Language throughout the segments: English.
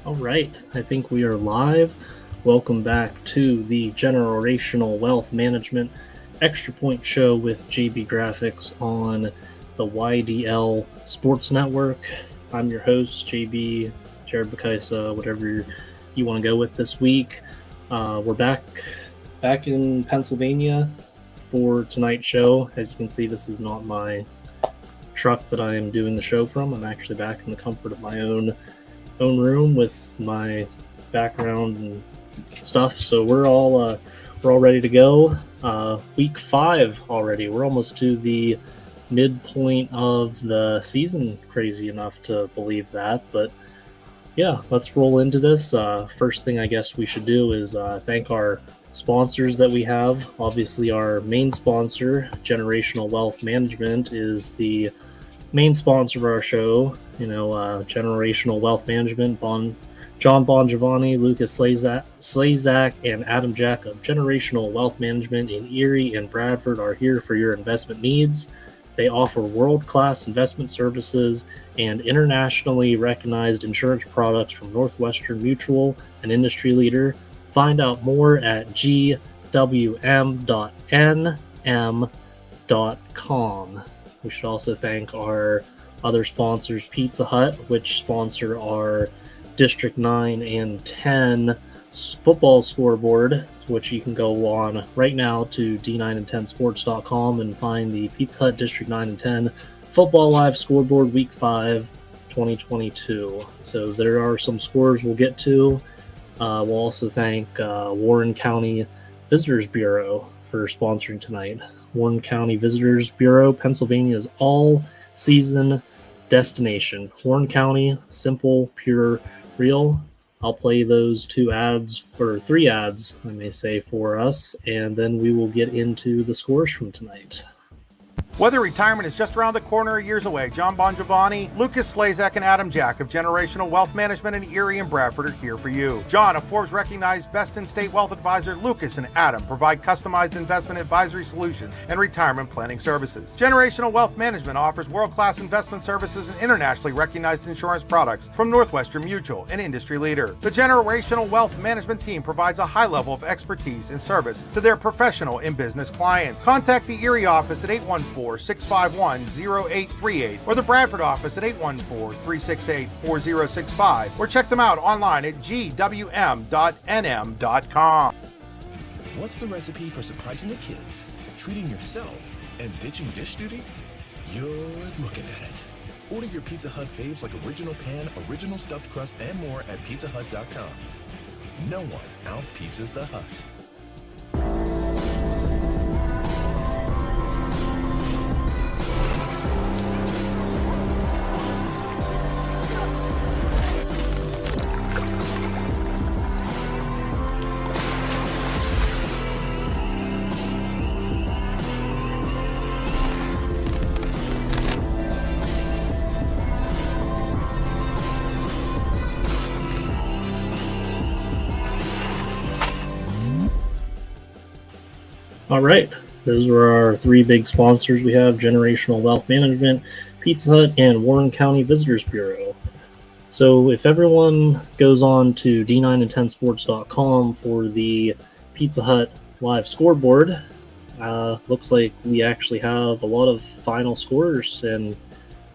All right, I think we are live. Welcome back to the Generational Wealth Management Extra Point Show with JB Graphics on the YDL Sports Network. I'm your host, JB, Jared Bakaisa, whatever you want to go with this week. We're back in Pennsylvania for tonight's show. As you can see, this is not my truck that I am doing the show from. I'm actually back in the comfort of my own room with my background and stuff. So we're all ready to go. Week 5 already. We're almost to the midpoint of the season. Crazy enough to believe that, but yeah, let's roll into this. First thing I guess we should do is thank our sponsors that we have. Obviously, our main sponsor, Generational Wealth Management, is the main sponsor of our show. Generational Wealth Management, John Bongiovanni, Lucas Slazak, and Adam Jacob. Generational Wealth Management in Erie and Bradford are here for your investment needs. They offer world-class investment services and internationally recognized insurance products from Northwestern Mutual, an industry leader. Find out more at gwm.nm.com. We should also thank our other sponsors, Pizza Hut, which sponsor our District 9 and 10 football scoreboard, which you can go on right now to d9and10sports.com and find the Pizza Hut District 9 and 10 football live scoreboard week 5, 2022. So there are some scores we'll get to. We'll also thank Warren County Visitors Bureau for sponsoring tonight. Warren County Visitors Bureau, Pennsylvania's all-season destination. Warren County, simple, pure, real. I'll play those 3 ads, I may say, for us, and then we will get into the scores from tonight. Whether retirement is just around the corner or years away, John Bongiovanni, Lucas Slazak, and Adam Jack of Generational Wealth Management in Erie and Bradford are here for you. John, a Forbes-recognized best-in-state wealth advisor, Lucas and Adam provide customized investment advisory solutions and retirement planning services. Generational Wealth Management offers world-class investment services and internationally recognized insurance products from Northwestern Mutual, an industry leader. The Generational Wealth Management team provides a high level of expertise and service to their professional and business clients. Contact the Erie office at 814-651-0838 or the Bradford office at 814-368-4065 or check them out online at gwm.nm.com. What's the recipe for surprising the kids, treating yourself, and ditching dish duty? You're looking at it. Order your Pizza Hut faves like original pan, original stuffed crust, and more at pizzahut.com. No one out-pizzas the Hut. All right, those were our 3 big sponsors. We have Generational Wealth Management, Pizza Hut, and Warren County Visitors Bureau. So if everyone goes on to d9and10sports.com for the Pizza Hut live scoreboard, looks like we actually have a lot of final scores in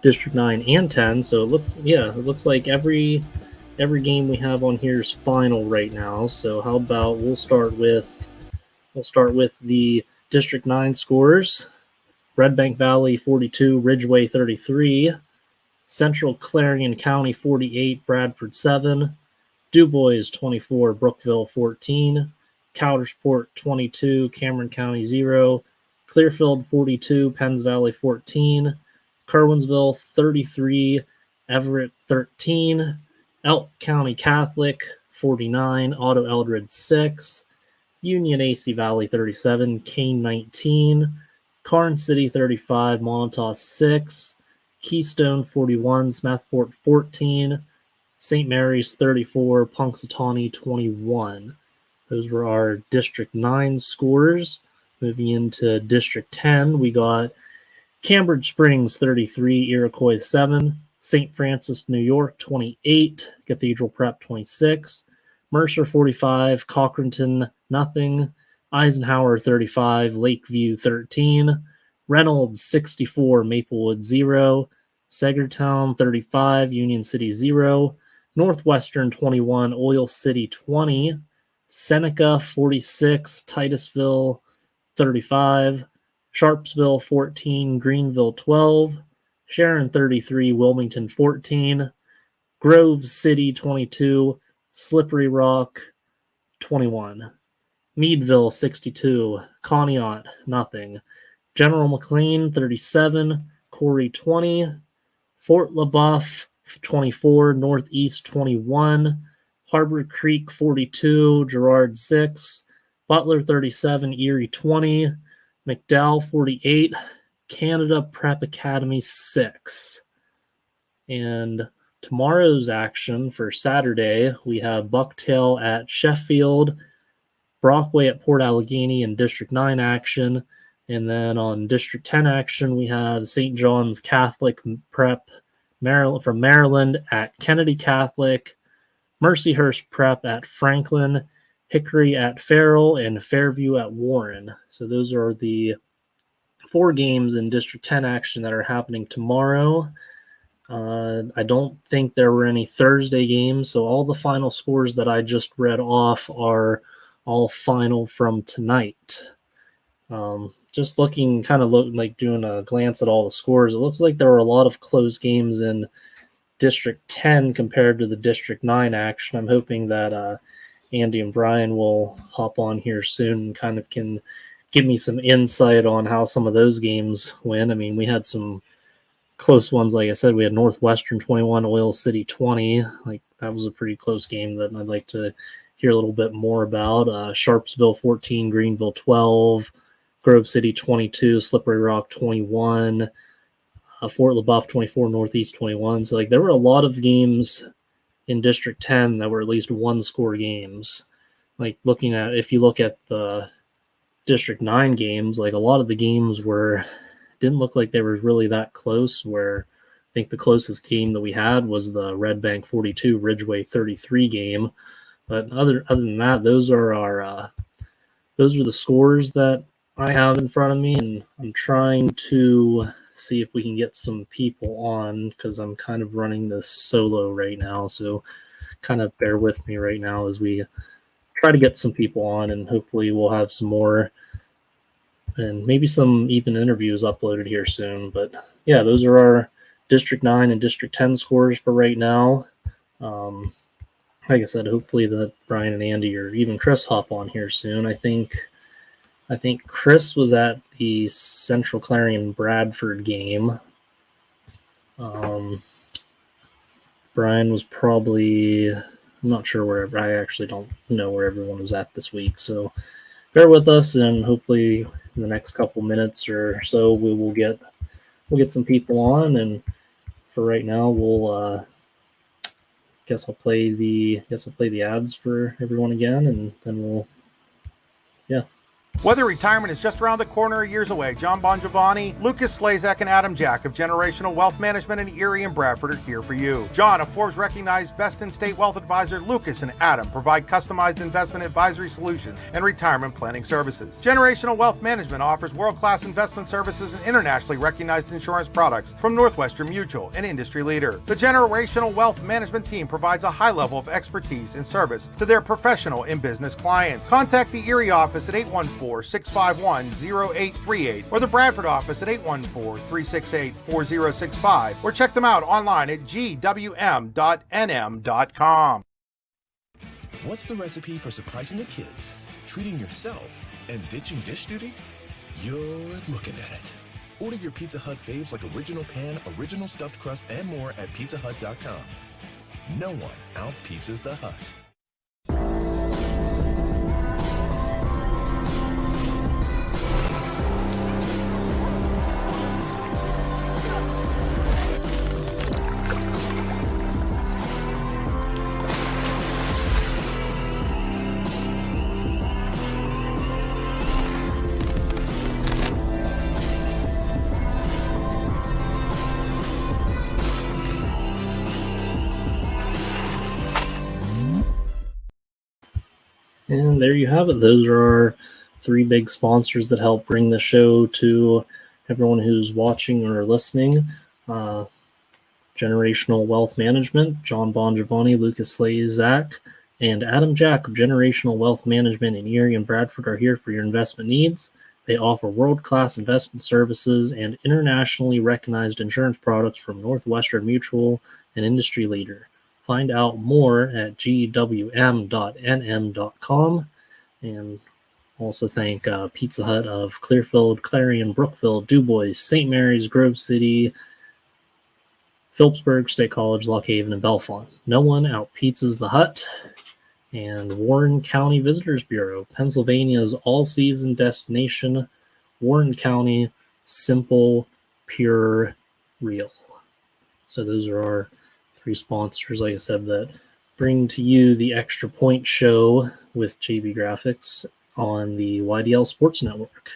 District 9 and 10. So it looks like every game we have on here is final right now. So how about we'll start with the District 9 scores. Red Bank Valley 42, Ridgeway 33, Central Clarion County 48, Bradford 7, DuBois 24, Brookville 14, Coudersport 22, Cameron County 0, Clearfield 42, Penns Valley 14, Kerwinsville 33, Everett 13, Elk County Catholic 49, Otto Eldred 6, Union AC Valley 37, Kane 19, Karn City 35, Montauk 6, Keystone 41, Smethport 14, St. Mary's 34, Punxsutawney 21. Those were our District 9 scores. Moving into District 10, we got Cambridge Springs 33, Iroquois 7, St. Francis, New York 28, Cathedral Prep 26, Mercer 45, Cochranton nothing, Eisenhower 35, Lakeview 13, Reynolds 64, Maplewood 0, Sagertown 35, Union City 0, Northwestern 21, Oil City 20, Seneca 46, Titusville 35, Sharpsville 14, Greenville 12, Sharon 33, Wilmington 14, Grove City 22, Slippery Rock 21, Meadville 62, Conneaut nothing, General McLean 37, Corey 20, Fort LaBeouf 24, Northeast 21, Harbor Creek 42, Girard 6, Butler 37, Erie 20, McDowell 48, Canada Prep Academy 6. And tomorrow's action for Saturday, we have Bucktail at Sheffield, Brockway at Port Allegheny in District 9 action. And then on District 10 action, we have St. John's Catholic Prep from Maryland at Kennedy Catholic, Mercyhurst Prep at Franklin, Hickory at Farrell, and Fairview at Warren. So those are the 4 games in District 10 action that are happening tomorrow. I don't think there were any Thursday games, so all the final scores that I just read off are all final from tonight. Just looking, doing a glance at all the scores, it looks like there were a lot of close games in District 10 compared to the District 9 action. I'm hoping that Andy and Brian will hop on here soon and can give me some insight on how some of those games went. I mean, we had some close ones. Like I said, we had Northwestern 21, Oil City 20. That was a pretty close game that I'd like to hear a little bit more about. Sharpsville 14, Greenville 12, Grove City 22, Slippery Rock 21, Fort LaBeouf 24, Northeast 21. So there were a lot of games in District 10 that were at least 1-score games. If you look at the District 9 games, a lot of the games didn't look like they were really that close, where I think the closest game that we had was the Red Bank 42, Ridgeway 33 game. But other than that, those are the scores that I have in front of me, and I'm trying to see if we can get some people on, because I'm kind of running this solo right now, so kind of bear with me right now as we try to get some people on, and hopefully we'll have some more and maybe some even interviews uploaded here soon. But yeah, those are our District 9 and District 10 scores for right now. Like I said, hopefully that Brian and Andy or even Chris hop on here soon. I think Chris was at the Central Clarion Bradford game. Brian was probably, I'm not sure where, I actually don't know where everyone was at this week. So bear with us, and hopefully in the next couple minutes or so we'll get some people on. And for right now, we'll guess I'll play the ads for everyone again, and then Whether retirement is just around the corner or years away, John Bongiovanni, Lucas Slazak, and Adam Jack of Generational Wealth Management in Erie and Bradford are here for you. John, a Forbes-recognized best-in-state wealth advisor, Lucas and Adam provide customized investment advisory solutions and retirement planning services. Generational Wealth Management offers world-class investment services and internationally recognized insurance products from Northwestern Mutual, an industry leader. The Generational Wealth Management team provides a high level of expertise and service to their professional and business clients. Contact the Erie office at 814-651-0838 or the Bradford office at 814-368-4065, or check them out online at gwm.nm.com. What's the recipe for surprising the kids, treating yourself, and ditching dish duty? You're looking at it. Order your Pizza Hut faves like original pan, original stuffed crust, and more at pizzahut.com. No one out-pizzas the Hut. And there you have it. Those are our 3 big sponsors that help bring the show to everyone who's watching or listening. Generational Wealth Management, John Bongiovanni, Lucas Slazak, and Adam Jack of Generational Wealth Management in Erie and Bradford are here for your investment needs. They offer world-class investment services and internationally recognized insurance products from Northwestern Mutual, an industry leader. Find out more at gwm.nm.com. And also thank Pizza Hut of Clearfield, Clarion, Brookville, DuBois, St. Mary's, Grove City, Phillipsburg State College, Lock Haven, and Bellefonte. No one out-pizzas the Hut. And Warren County Visitors Bureau, Pennsylvania's all-season destination. Warren County, simple, pure, real. So those are our 3 sponsors, like I said, that bring to you the Extra Point Show with JB Graphics on the YDL Sports Network.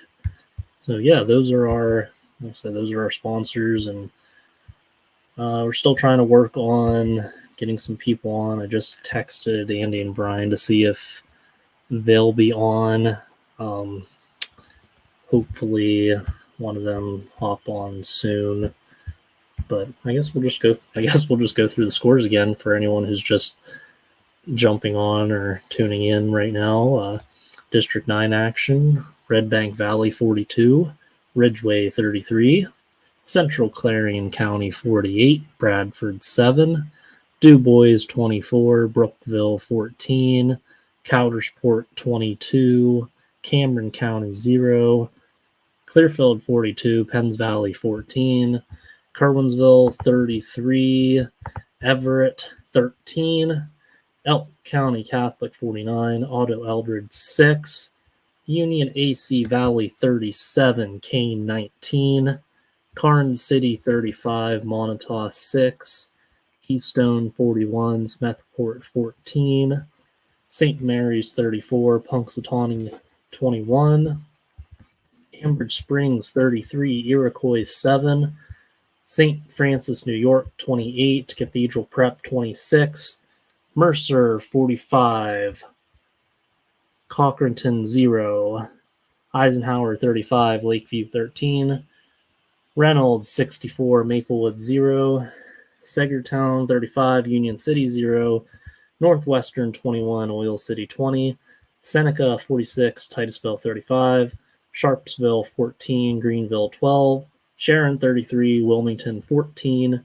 So yeah, those are our, like I said, those are our sponsors, and we're still trying to work on getting some people on. I just texted Andy and Brian to see if they'll be on. Hopefully one of them hop on soon. But I guess we'll just go through the scores again for anyone who's just jumping on or tuning in right now. District 9 action: Red Bank Valley 42, Ridgeway 33, Central Clarion County 48, Bradford 7, DuBois 24, Brookville 14, Coudersport 22, Cameron County 0, Clearfield 42, Penns Valley 14, Kerwinsville 33, Everett 13, Elk County Catholic 49, Otto Eldred 6, Union AC Valley 37, Kane 19, Karnes City 35, Montauk 6, Keystone 41, Smethport 14, St. Mary's 34, Punxsutawney 21, Cambridge Springs 33, Iroquois 7, St. Francis, New York 28, Cathedral Prep 26, Mercer 45, Cochranton 0, Eisenhower 35, Lakeview 13, Reynolds 64, Maplewood 0, Sagertown 35, Union City 0, Northwestern 21, Oil City 20, Seneca 46, Titusville 35, Sharpsville 14, Greenville 12, Sharon 33, Wilmington 14,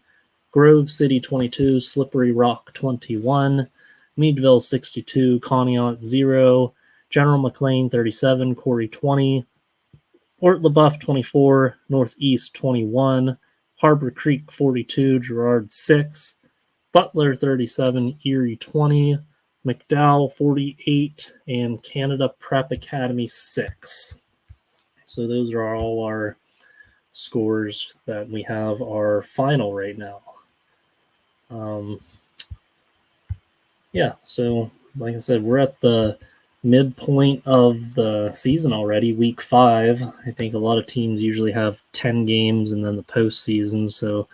Grove City 22, Slippery Rock 21, Meadville 62, Conneaut 0, General McLean 37, Corey 20, Fort LaBeouf 24, Northeast 21, Harbor Creek 42, Girard 6, Butler 37, Erie 20, McDowell 48, and Canada Prep Academy 6. So those are all our scores that we have our final right now. Yeah, so like I said, we're at the midpoint of the season already, week 5. I think a lot of teams usually have 10 games and then the postseason. So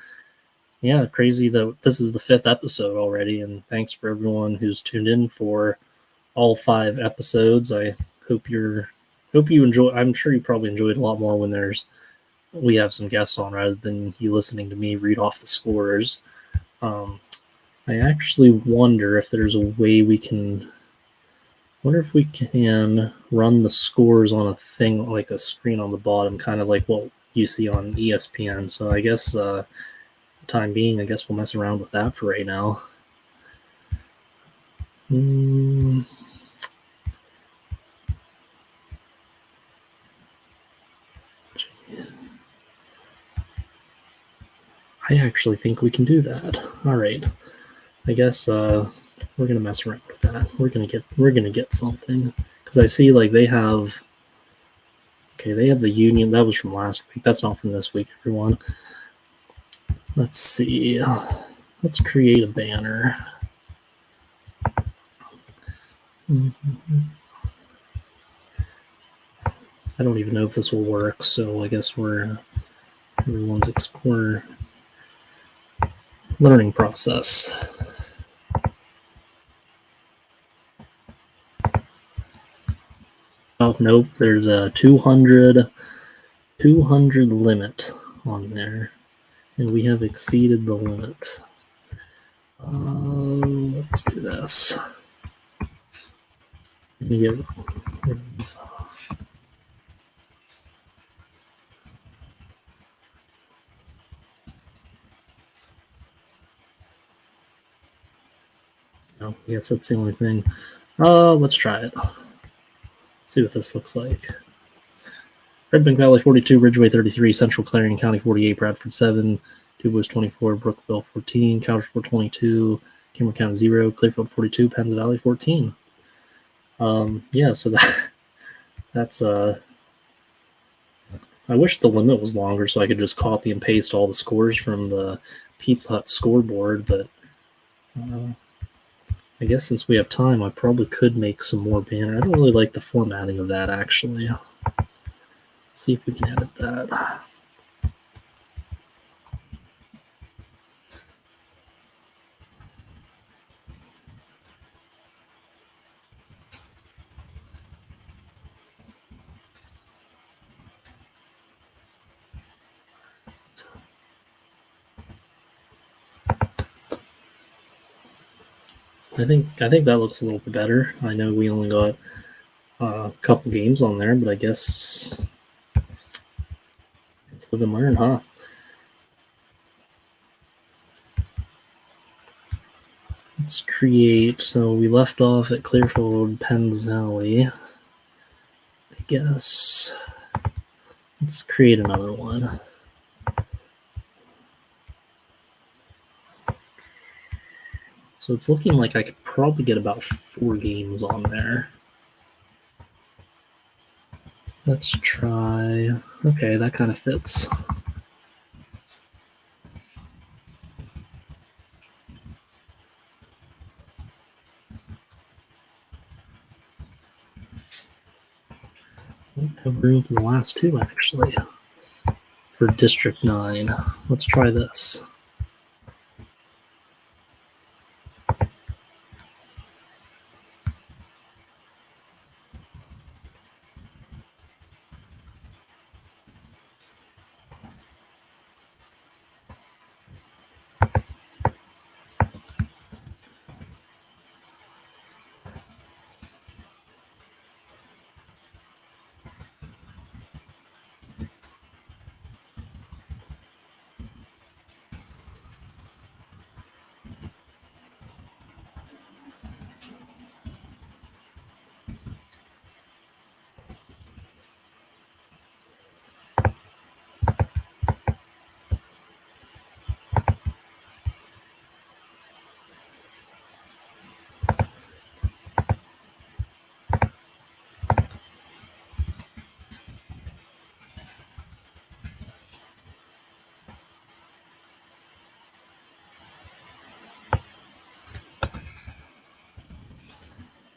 yeah, crazy that this is the 5th episode already. And thanks for everyone who's tuned in for all 5 episodes. I hope you enjoy. I'm sure you probably enjoyed a lot more when we have some guests on rather than you listening to me read off the scores. I actually wonder if there's a way we can run the scores on a thing like a screen on the bottom, kind of like what you see on ESPN. So I guess for the time being, I guess we'll mess around with that for right now. I actually think we can do that. All right. I guess we're gonna mess around with that. We're gonna get something, because I see like they have the Union. That was from last week. That's not from this week, everyone. Let's see. Let's create a banner. I don't even know if this will work, so I guess everyone's exploring learning process. Oh, nope. There's a 200 limit on there, and we have exceeded the limit. Let's do this. Let me get rid of no, I guess that's the only thing. Let's try it. See what this looks like. Red Bank Valley 42, Ridgeway 33, Central Clarion County 48, Bradford 7, DuBois 24, Brookville 14, Couchville 22, Cameron County 0, Clearfield 42, Penns Valley 14. Yeah, so that's I wish the limit was longer so I could just copy and paste all the scores from the Pizza Hut scoreboard, but I guess since we have time, I probably could make some more banner. I don't really like the formatting of that, actually. Let's see if we can edit that. I think that looks a little bit better. I know we only got a couple games on there, but I guess it's live and learn, huh? Let's create. So we left off at Clearfield, Penns Valley. I guess let's create another one. So it's looking like I could probably get about 4 games on there. Let's try. Okay, that kind of fits. I don't have room for the last 2, actually. For District 9. Let's try this.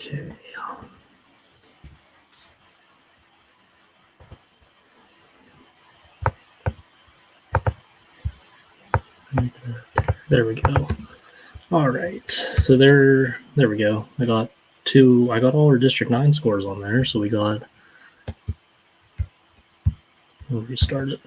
Okay. There we go. All right. So there we go. I got all our District 9 scores on there. So we got, we'll restart it.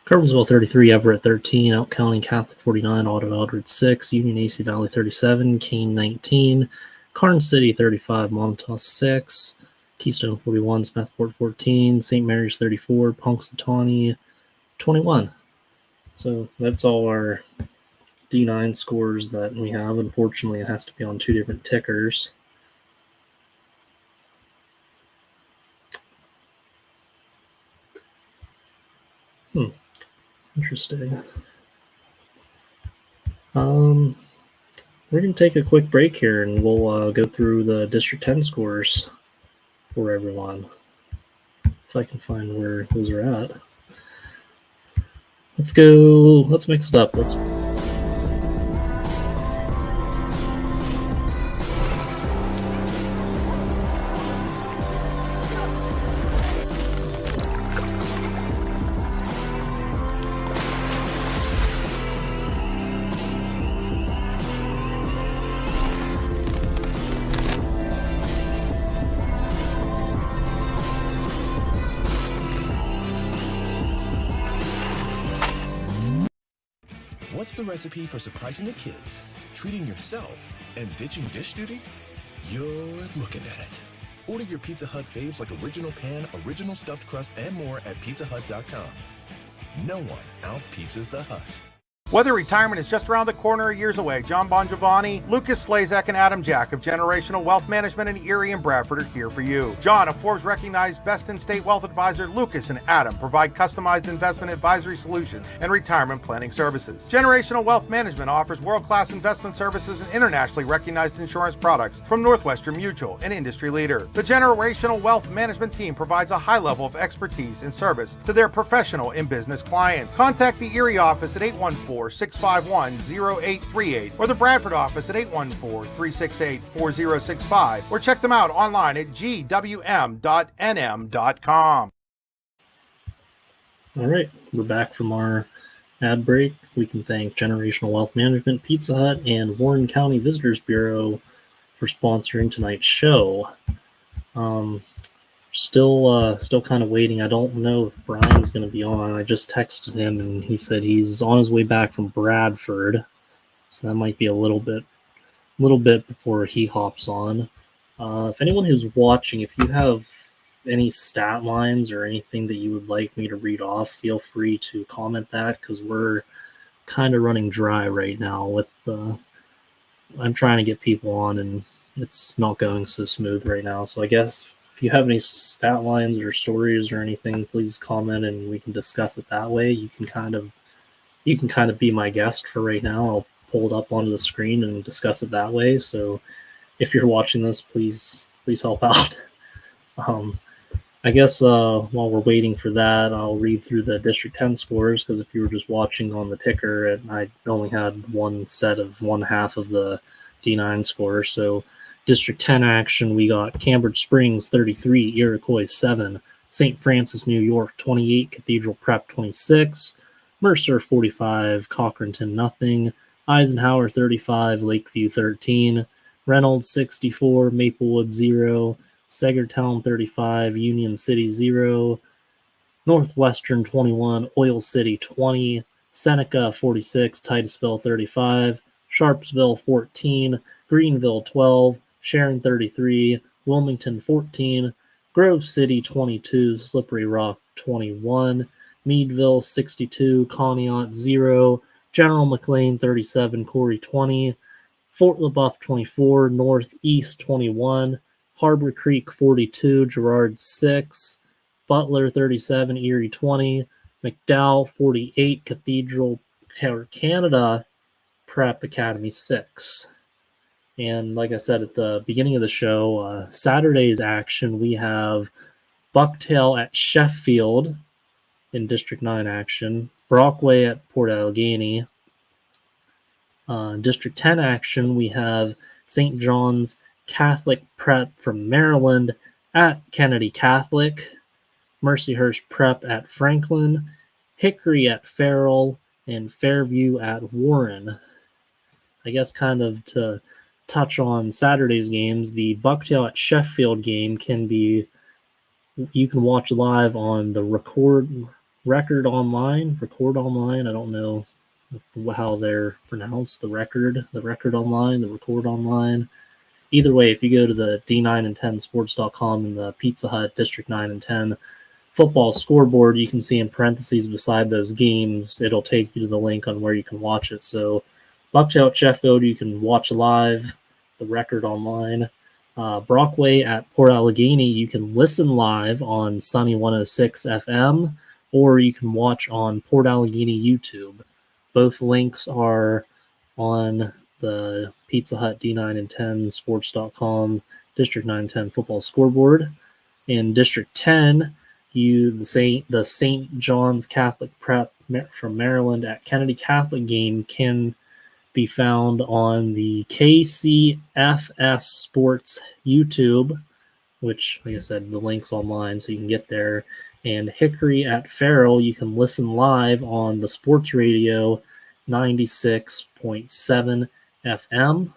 Carbonsville 33, Everett 13, Elk County Catholic 49, Otto Eldred 6, Union AC Valley 37, Kane 19, Karn City 35, Montauk 6, Keystone 41, Smethport 14, St. Mary's 34, Punxsutawney 21. So that's all our D9 scores that we have. Unfortunately, it has to be on 2 different tickers. Interesting. We're going to take a quick break here, and we'll go through the District 10 scores for everyone. If I can find where those are at. Let's go. Let's mix it up. Let's. recipe for surprising the kids, treating yourself, and ditching dish duty? You're looking at it. Order your Pizza Hut faves like original pan, original stuffed crust, and more at pizzahut.com. No one out-pizzas the Hut. Whether retirement is just around the corner or years away, John Bongiovanni, Lucas Slazak, and Adam Jack of Generational Wealth Management in Erie and Bradford are here for you. John, a Forbes-recognized best-in-state wealth advisor, Lucas and Adam provide customized investment advisory solutions and retirement planning services. Generational Wealth Management offers world-class investment services and internationally recognized insurance products from Northwestern Mutual, an industry leader. The Generational Wealth Management team provides a high level of expertise and service to their professional and business clients. Contact the Erie office at 814-651-0838 or the Bradford office at 814-368-4065 or check them out online at gwm.nm.com. All right, we're back from our ad break. We can thank Generational Wealth Management, Pizza Hut, and Warren County Visitors Bureau for sponsoring tonight's show. Still kind of waiting. I don't know if Brian's going to be on. I just texted him and he said he's on his way back from Bradford, so that might be a little bit before he hops on. If anyone who's watching, if you have any stat lines or anything that you would like me to read off, feel free to comment that, because we're kind of running dry right now with I'm trying to get people on and it's not going so smooth right now. So I guess if you have any stat lines or stories or anything, please comment and we can discuss it that way. You can kind of be my guest for right now. I'll pull it up onto the screen and discuss it that way. So if you're watching this, please help out. I guess while we're waiting for that, I'll read through the District 10 scores, because if you were just watching on the ticker, I only had one half of the D9 score. So District 10 action, we got Cambridge Springs 33, Iroquois 7, St. Francis, New York 28, Cathedral Prep 26, Mercer 45, Cochranton nothing, Eisenhower 35, Lakeview 13, Reynolds 64, Maplewood 0, Sagertown 35, Union City 0, Northwestern 21, Oil City 20, Seneca 46, Titusville 35, Sharpsville 14, Greenville 12, Sharon 33, Wilmington 14, Grove City 22, Slippery Rock 21, Meadville 62, Conneaut 0, General McLean 37, Corey 20, Fort LaBeouf 24, Northeast 21, Harbor Creek 42, Girard 6, Butler 37, Erie 20, McDowell 48, Cathedral Canada Prep Academy 6. And like I said at the beginning of the show, Saturday's action, we have Bucktail at Sheffield in District 9 action, Brockway at Port Allegheny. District 10 action, we have St. John's Catholic Prep from Maryland at Kennedy Catholic, Mercyhurst Prep at Franklin, Hickory at Farrell, and Fairview at Warren. I guess kind of to touch on Saturday's games, the Bucktail at Sheffield game you can watch live on the Record Online. I don't know how they're pronounced. The Record Online, the Record Online. Either way, if you go to the D9 and 10 sports.com and the Pizza Hut District 9 and 10 football scoreboard, you can see in parentheses beside those games, it'll take you to the link on where you can watch it. So Bucktail at Sheffield, you can watch live, the Record Online. Brockway at Port Allegheny, you can listen live on Sunny 106 FM, or you can watch on Port Allegheny YouTube. Both links are on the Pizza Hut D9 and 10 sports.com District 9 and 10 football scoreboard. In District 10, the St. John's Catholic Prep from Maryland at Kennedy Catholic game can be found on the KCFS Sports YouTube, which, like I said, the link's online so you can get there. And Hickory at Farrell, you can listen live on the sports radio 96.7 FM.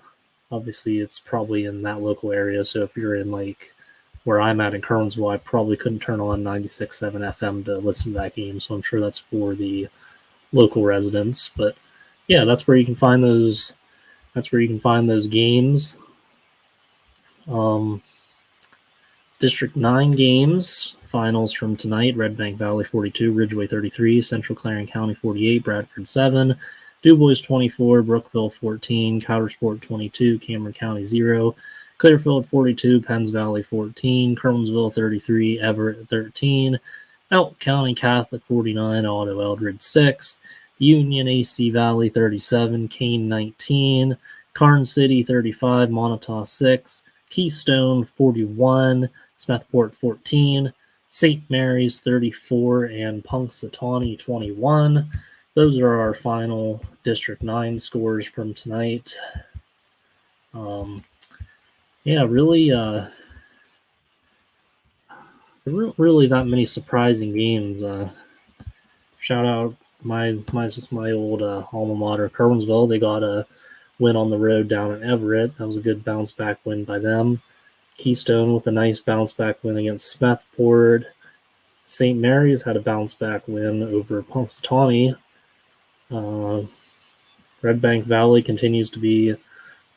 Obviously, it's probably in that local area, so if you're in like where I'm at in Kernsville, I probably couldn't turn on 96.7 FM to listen to that game, so I'm sure that's for the local residents. But yeah, that's where you can find those. That's where you can find those games. District 9 games. Finals from tonight: Red Bank Valley 42, Ridgeway 33, Central Clarion County 48, Bradford 7, DuBois 24, Brookville 14, Coudersport 22, Cameron County 0, Clearfield 42, Penns Valley 14, Kerwinsville 33, Everett 13, Elk County Catholic 49, Otto Eldred 6, Union AC Valley 37, Kane 19, Karn City 35, Montauk 6, Keystone 41, Smethport 14, St. Mary's 34, and Punxsutawney 21. Those are our final District 9 scores from tonight. Yeah, really, there weren't really that many surprising games. Shout out my old alma mater, Kerwinsville. They got a win on the road down in Everett. That was a good bounce back win by them. Keystone with a nice bounce back win against Smethport. St. Mary's had a bounce back win over Punxsutawney. Red Bank Valley continues to be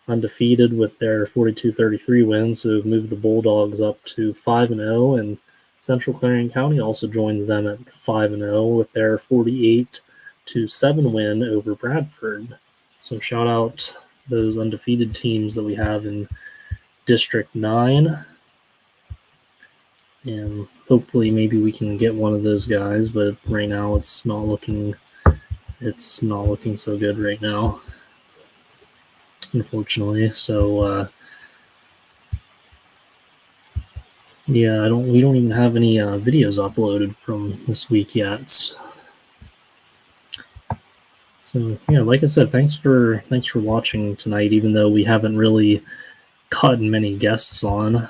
undefeated with their 42-33 win, so moved the Bulldogs up to 5-0, and Central Clarion County also joins them at 5-0 with their 48-7 win over Bradford. So shout out those undefeated teams that we have in District 9. And hopefully maybe we can get one of those guys, but right now it's not looking so good right now, unfortunately. So yeah, we don't even have any videos uploaded from this week yet. So yeah, like I said, thanks for watching tonight, even though we haven't really gotten many guests on.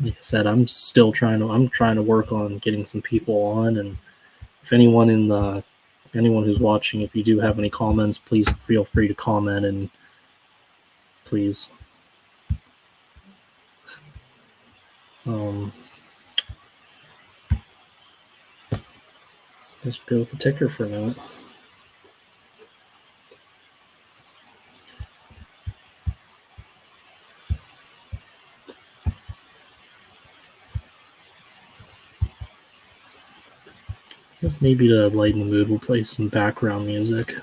Like I said, I'm trying to work on getting some people on, and if anyone who's watching, if you do have any comments, please feel free to comment, and please just go with the ticker for a minute. Maybe to lighten the mood, we'll play some background music.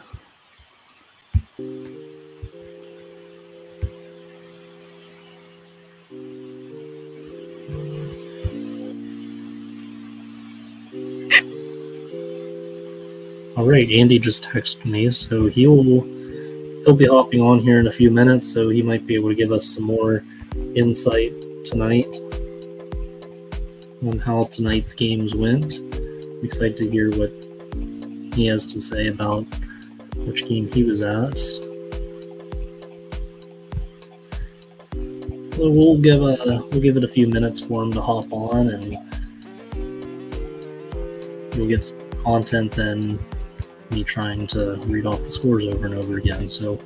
All right, Andy just texted me, so he'll be hopping on here in a few minutes, so he might be able to give us some more insight tonight on how tonight's games went. I'm excited to hear what he has to say about which game he was at. So we'll give it a few minutes for him to hop on, and we'll get some content then me trying to read off the scores over and over again. So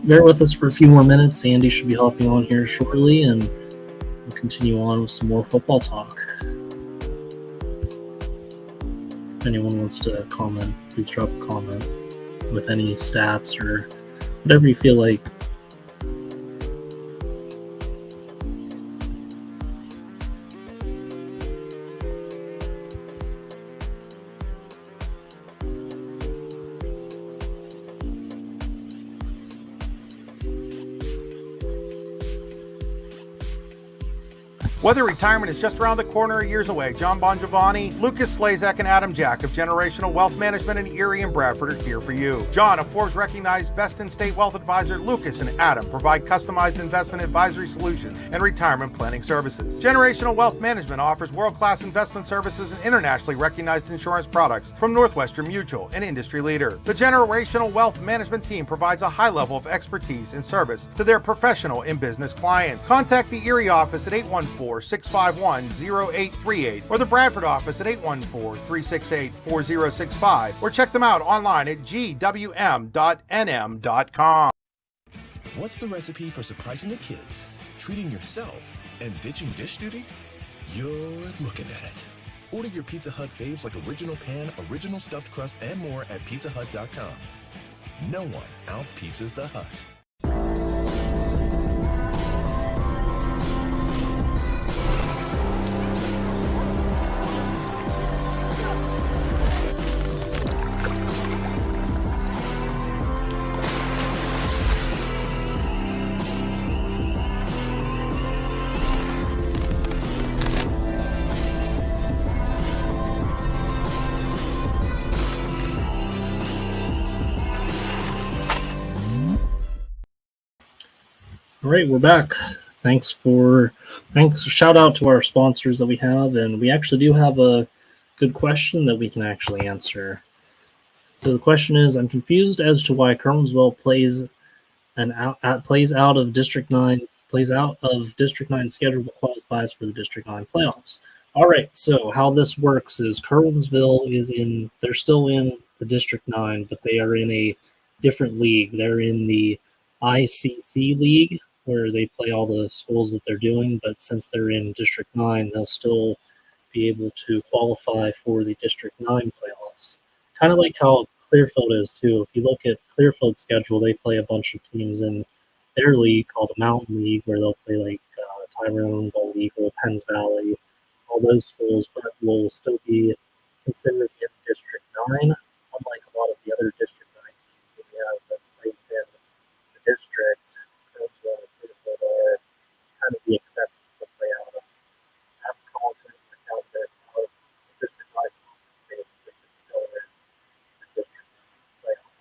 bear with us for a few more minutes. Andy should be hopping on here shortly, and we'll continue on with some more football talk. If anyone wants to comment, please drop a comment with any stats or whatever you feel like. Whether retirement is just around the corner or years away, John Bongiovanni, Lucas Slazak, and Adam Jack of Generational Wealth Management in Erie and Bradford are here for you. John, a Forbes-recognized best-in-state wealth advisor, Lucas and Adam provide customized investment advisory solutions and retirement planning services. Generational Wealth Management offers world-class investment services and internationally recognized insurance products from Northwestern Mutual, an industry leader. The Generational Wealth Management team provides a high level of expertise and service to their professional and business clients. Contact the Erie office at 814-651-0838 or the Bradford office at 814-368-4065 or check them out online at gwm.nm.com. What's the recipe for surprising the kids, treating yourself, and ditching dish duty? You're looking at it. Order your Pizza Hut faves like original pan, original stuffed crust, and more at pizzahut.com. No one out-pizzas the Hut. All right, we're back. Shout out to our sponsors that we have, and we actually do have a good question that we can actually answer. So the question is, I'm confused as to why Kermsville plays out of District 9 schedule but qualifies for the District 9 playoffs. All right, so how this works is Kerwinsville they're still in the District 9, but they are in a different league. They're in the ICC league where they play all the schools that they're doing, but since they're in District 9, they'll still be able to qualify for the District 9 playoffs. Kind of like how Clearfield is too. If you look at Clearfield's schedule, they play a bunch of teams in their league called the Mountain League, where they'll play like Tyrone, Bold Eagle, Penns Valley, all those schools, but will still be considered in District 9, unlike a lot of the other District 9 teams that we have that play in the district. Clearfield and Clearfield are kind of the exceptions that play out of conference out there out of District 5 basically, but still in the District 9 playoffs.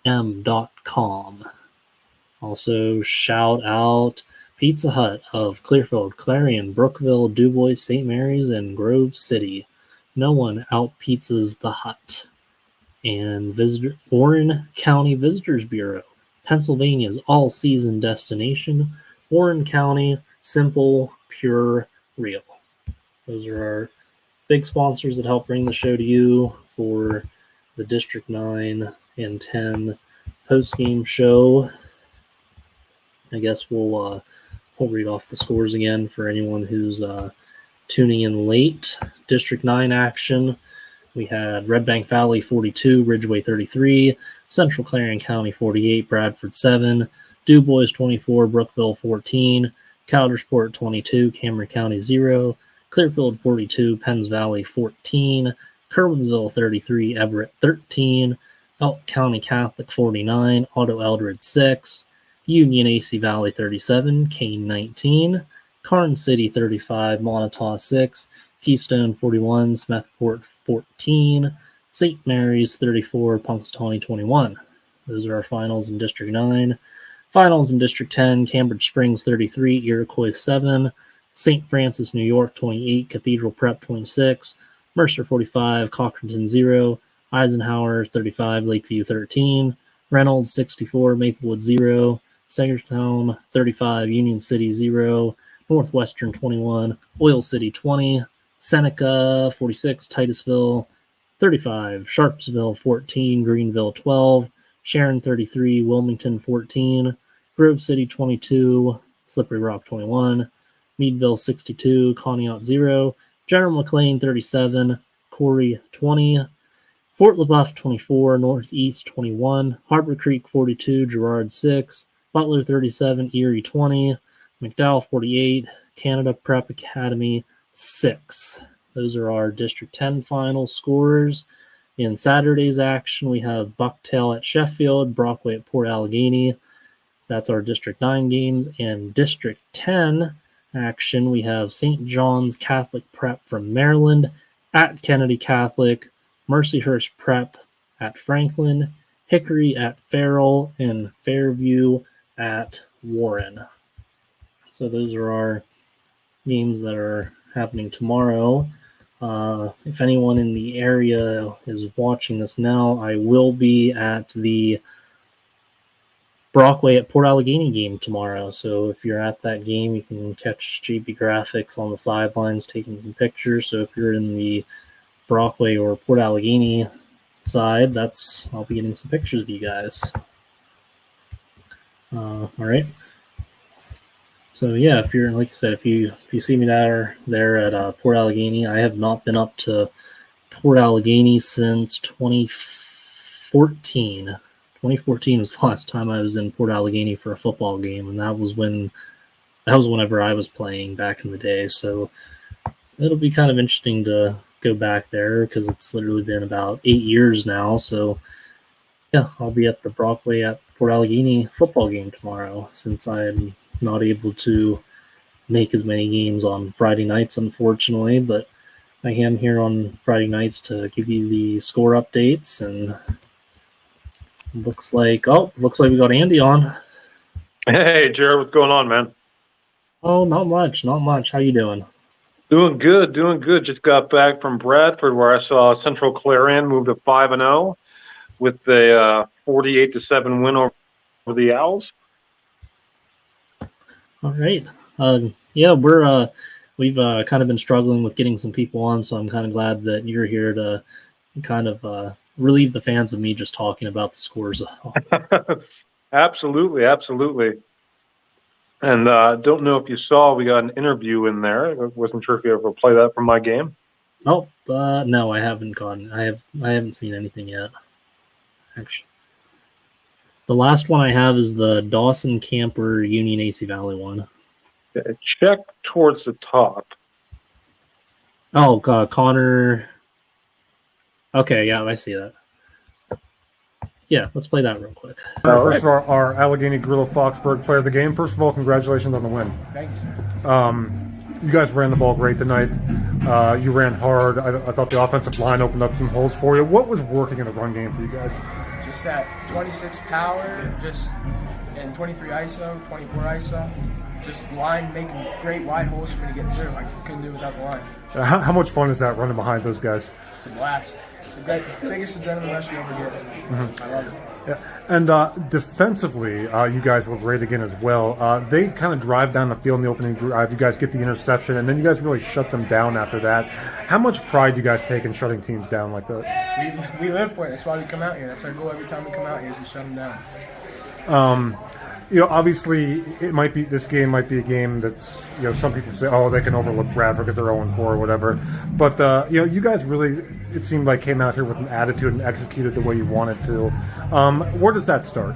GWM.com. Also, shout out Pizza Hut of Clearfield, Clarion, Brookville, Dubois, St. Mary's, and Grove City. No one out-pizzas the Hut. And Warren County Visitors Bureau, Pennsylvania's all-season destination. Warren County, simple, pure, real. Those are our big sponsors that help bring the show to you for the District 9 and 10 post-game show. I guess we'll read off the scores again for anyone who's tuning in late. District 9 action. We had Red Bank Valley 42, Ridgeway 33, Central Clarion County 48, Bradford 7, Dubois 24, Brookville 14, Coudersport 22, Cameron County 0, Clearfield 42, Penns Valley 14, Kerwinsville 33, Everett 13, Elk County Catholic 49, Otto Eldred 6, Union AC Valley 37, Kane 19, Karn City 35, Montauk 6, Keystone 41, Smethport 14, St. Mary's 34, Punxsutawney 21. Those are our finals in District 9. Finals in District 10, Cambridge Springs 33, Iroquois 7, St. Francis, New York 28, Cathedral Prep 26, Mercer 45, Cochranton 0, Eisenhower 35, Lakeview 13, Reynolds 64, Maplewood 0, Sagertown 35, Union City 0, Northwestern 21, Oil City 20, Seneca 46, Titusville 35, Sharpsville 14, Greenville 12, Sharon 33, Wilmington 14, Grove City 22, Slippery Rock 21, Meadville 62, Conneaut 0, General McLean 37, Corey 20, Fort LaBeouf 24, Northeast 21, Harbor Creek 42, Girard 6, Butler 37, Erie 20, McDowell 48, Canada Prep Academy 6. Those are our District 10 final scores. In Saturday's action, we have Bucktail at Sheffield, Brockway at Port Allegheny. That's our District 9 games. And District 10 action, we have St. John's Catholic Prep from Maryland at Kennedy Catholic, Mercyhurst Prep at Franklin, Hickory at Farrell, and Fairview at Warren. So those are our games that are happening tomorrow. If anyone in the area is watching this now, I will be at the Brockway at Port Allegheny game tomorrow. So if you're at that game, you can catch JB Graphics on the sidelines taking some pictures. So if you're in the Brockway or Port Allegheny side, I'll be getting some pictures of you guys. All right. So yeah, if you're, like I said, if you see me there at Port Allegheny, I have not been up to Port Allegheny since 2014. 2014 was the last time I was in Port Allegheny for a football game, and that was whenever I was playing back in the day. So it'll be kind of interesting to go back there because it's literally been about 8 years now. So yeah, I'll be at the Brockway at Port Allegheny football game tomorrow since I'm not able to make as many games on Friday nights, unfortunately, but I am here on Friday nights to give you the score updates. And looks like we got Andy on. Hey, Jared, what's going on, man? Oh, not much. How you doing? Doing good. Just got back from Bradford, where I saw Central Clarion move to 5-0 with a 48-7 win over the Owls. All right. Yeah, we've kind of been struggling with getting some people on, so I'm kind of glad that you're here to kind of relieve the fans of me just talking about the scores. Absolutely. And don't know if you saw, we got an interview in there. I wasn't sure if you ever play that from my game. Oh, no, I haven't gone. I haven't seen anything yet. Actually, the last one I have is the Dawson Camper Union AC Valley one. Okay, check towards the top. Oh, Connor. Okay, yeah, I see that. Yeah, let's play that real quick. First of all, our Allegheny Gorilla Foxburg player of the game. First of all, congratulations on the win. Thank you, sir. You guys ran the ball great tonight. You ran hard. I thought the offensive line opened up some holes for you. What was working in the run game for you guys? Just that 26 power, and 23 ISO, 24 ISO. Just line making great wide holes for me to get through. I couldn't do it without the line. How much fun is that running behind those guys? It's a blast. It's the biggest adrenaline rush you ever get. Mm-hmm. I love it. Yeah. And defensively, you guys were great again as well. They kind of drive down the field in the opening drive. You guys get the interception, and then you guys really shut them down after that. How much pride do you guys take in shutting teams down like that? We live for it. That's why we come out here. That's our goal every time we come out here is to shut them down. Obviously, this game might be a game that's, some people say, oh, they can overlook Bradford because they're 0-4 or whatever. But, you guys really, it seemed like, came out here with an attitude and executed the way you wanted to. Where does that start?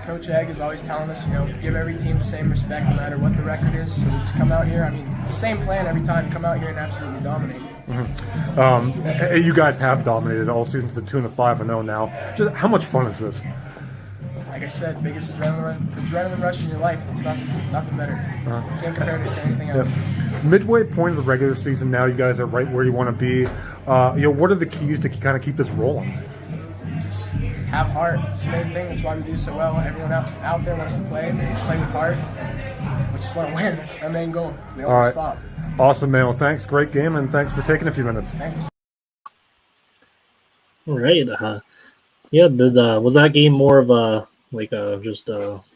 Coach Egg is always telling us, give every team the same respect no matter what the record is. So we just come out here. I mean, it's the same plan every time. Come out here and absolutely dominate. Mm-hmm. You guys have dominated all seasons to the tune of 5-0 now. Just how much fun is this? Like I said, biggest adrenaline rush in your life. It's nothing better. Can't compare it to anything else. Yep. Midway point of the regular season now, you guys are right where you want to be. What are the keys to kind of keep this rolling? Just have heart. It's the main thing. That's why we do so well. Everyone out there wants to play. They play with heart. We just want to win. That's our main goal. We don't want to stop. Awesome, man. Well, thanks. Great game, and thanks for taking a few minutes. Thank you. All right. Yeah. Was that game more of a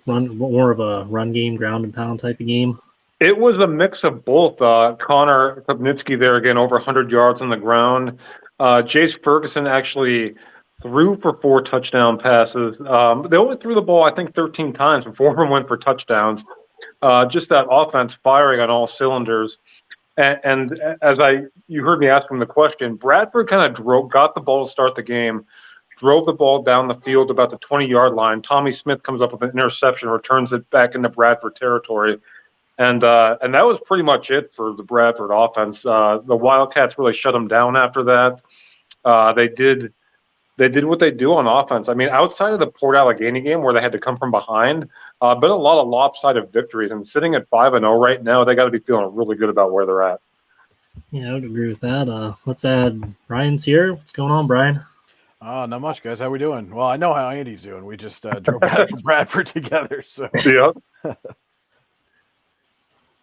more of a run game, ground and pound type of game? It was a mix of both. Connor Kopnitsky there again, over 100 yards on the ground. Jace Ferguson actually threw for 4 touchdown passes. They only threw the ball, I think, 13 times, and 4 of them went for touchdowns. Just that offense firing on all cylinders. And as you heard me ask him the question, Bradford kind of got the ball to start the game, drove the ball down the field about the 20-yard line. Tommy Smith comes up with an interception, returns it back into Bradford territory. And that was pretty much it for the Bradford offense. The Wildcats really shut them down after that. They did what they do on offense. I mean, outside of the Port Allegheny game where they had to come from behind, but a lot of lopsided victories. And sitting at 5-0 right now, they got to be feeling really good about where they're at. Yeah, I would agree with that. Let's add Brian's here. What's going on, Brian? Not much, guys. How we doing? Well, I know how Andy's doing. We just drove back from Bradford together. So Yeah.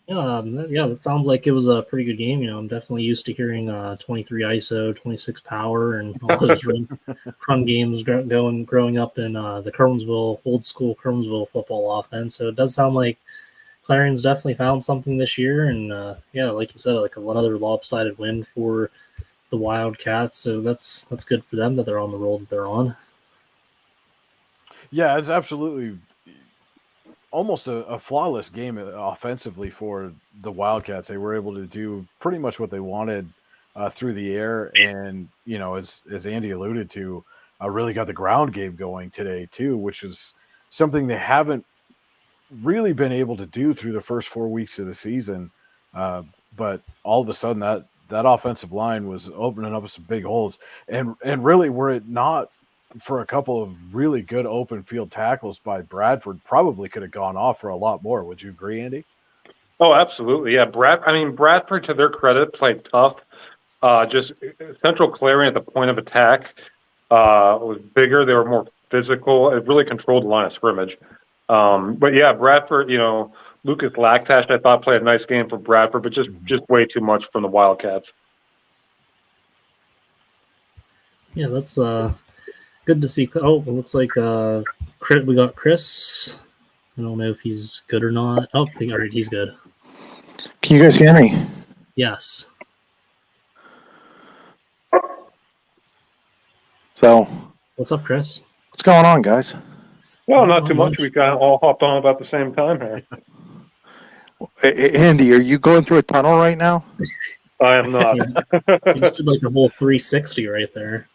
Yeah, that sounds like it was a pretty good game. I'm definitely used to hearing 23 ISO, 26 power, and all those run games growing up in the Kernsville, old school Kernsville football offense. So it does sound like Clarion's definitely found something this year. And like you said, like another lopsided win for the Wildcats. So that's good for them that they're on the roll that they're on. yeah, it's absolutely almost a flawless game offensively for the Wildcats. They were able to do pretty much what they wanted through the air, and as Andy alluded to, really got the ground game going today too, which is something they haven't really been able to do through the first 4 weeks of the season. But all of a sudden, that offensive line was opening up some big holes, and really, were it not for a couple of really good open field tackles by Bradford, probably could have gone off for a lot more. Would you agree, Andy? Oh, absolutely. Yeah, Bradford, to their credit, played tough. Just Central Clarion at the point of attack was bigger. They were more physical. It really controlled the line of scrimmage. But yeah, Bradford, Lucas Lactash, I thought, played a nice game for Bradford, but just way too much from the Wildcats. Yeah, that's good to see. Oh, it looks like we got Chris. I don't know if he's good or not. Oh, all right, he's good. Can you guys hear me? Yes. So, What's up, Chris? what's going on, guys? Well, not too much. We kind of all hopped on about the same time here. Andy, are you going through a tunnel right now? I am not. You just did like a whole 360 right there.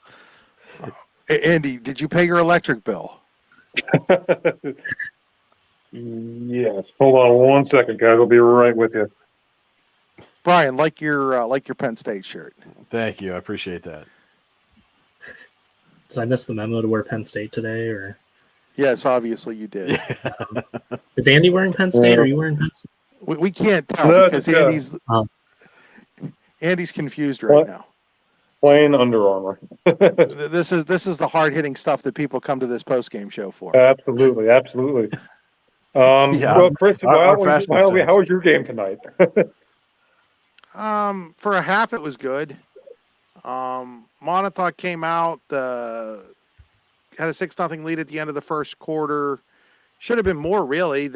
Andy, did you pay your electric bill? Yes. Hold on one second, guys. I'll be right with you. Brian, like your Penn State shirt. Thank you. I appreciate that. Did I miss the memo to wear Penn State today, or Yes, obviously you did. is Andy wearing Penn State? Or are you wearing Penn State? We can't tell No, because Andy's confused right now. Plain Under Armour. This is the hard hitting stuff that people come to this post game show for. Absolutely. Yeah. Well, Chris, Our how was your game tonight? For a half, it was good. Montauk came out, had a 6-0 lead at the end of the first quarter. Should have been more, really.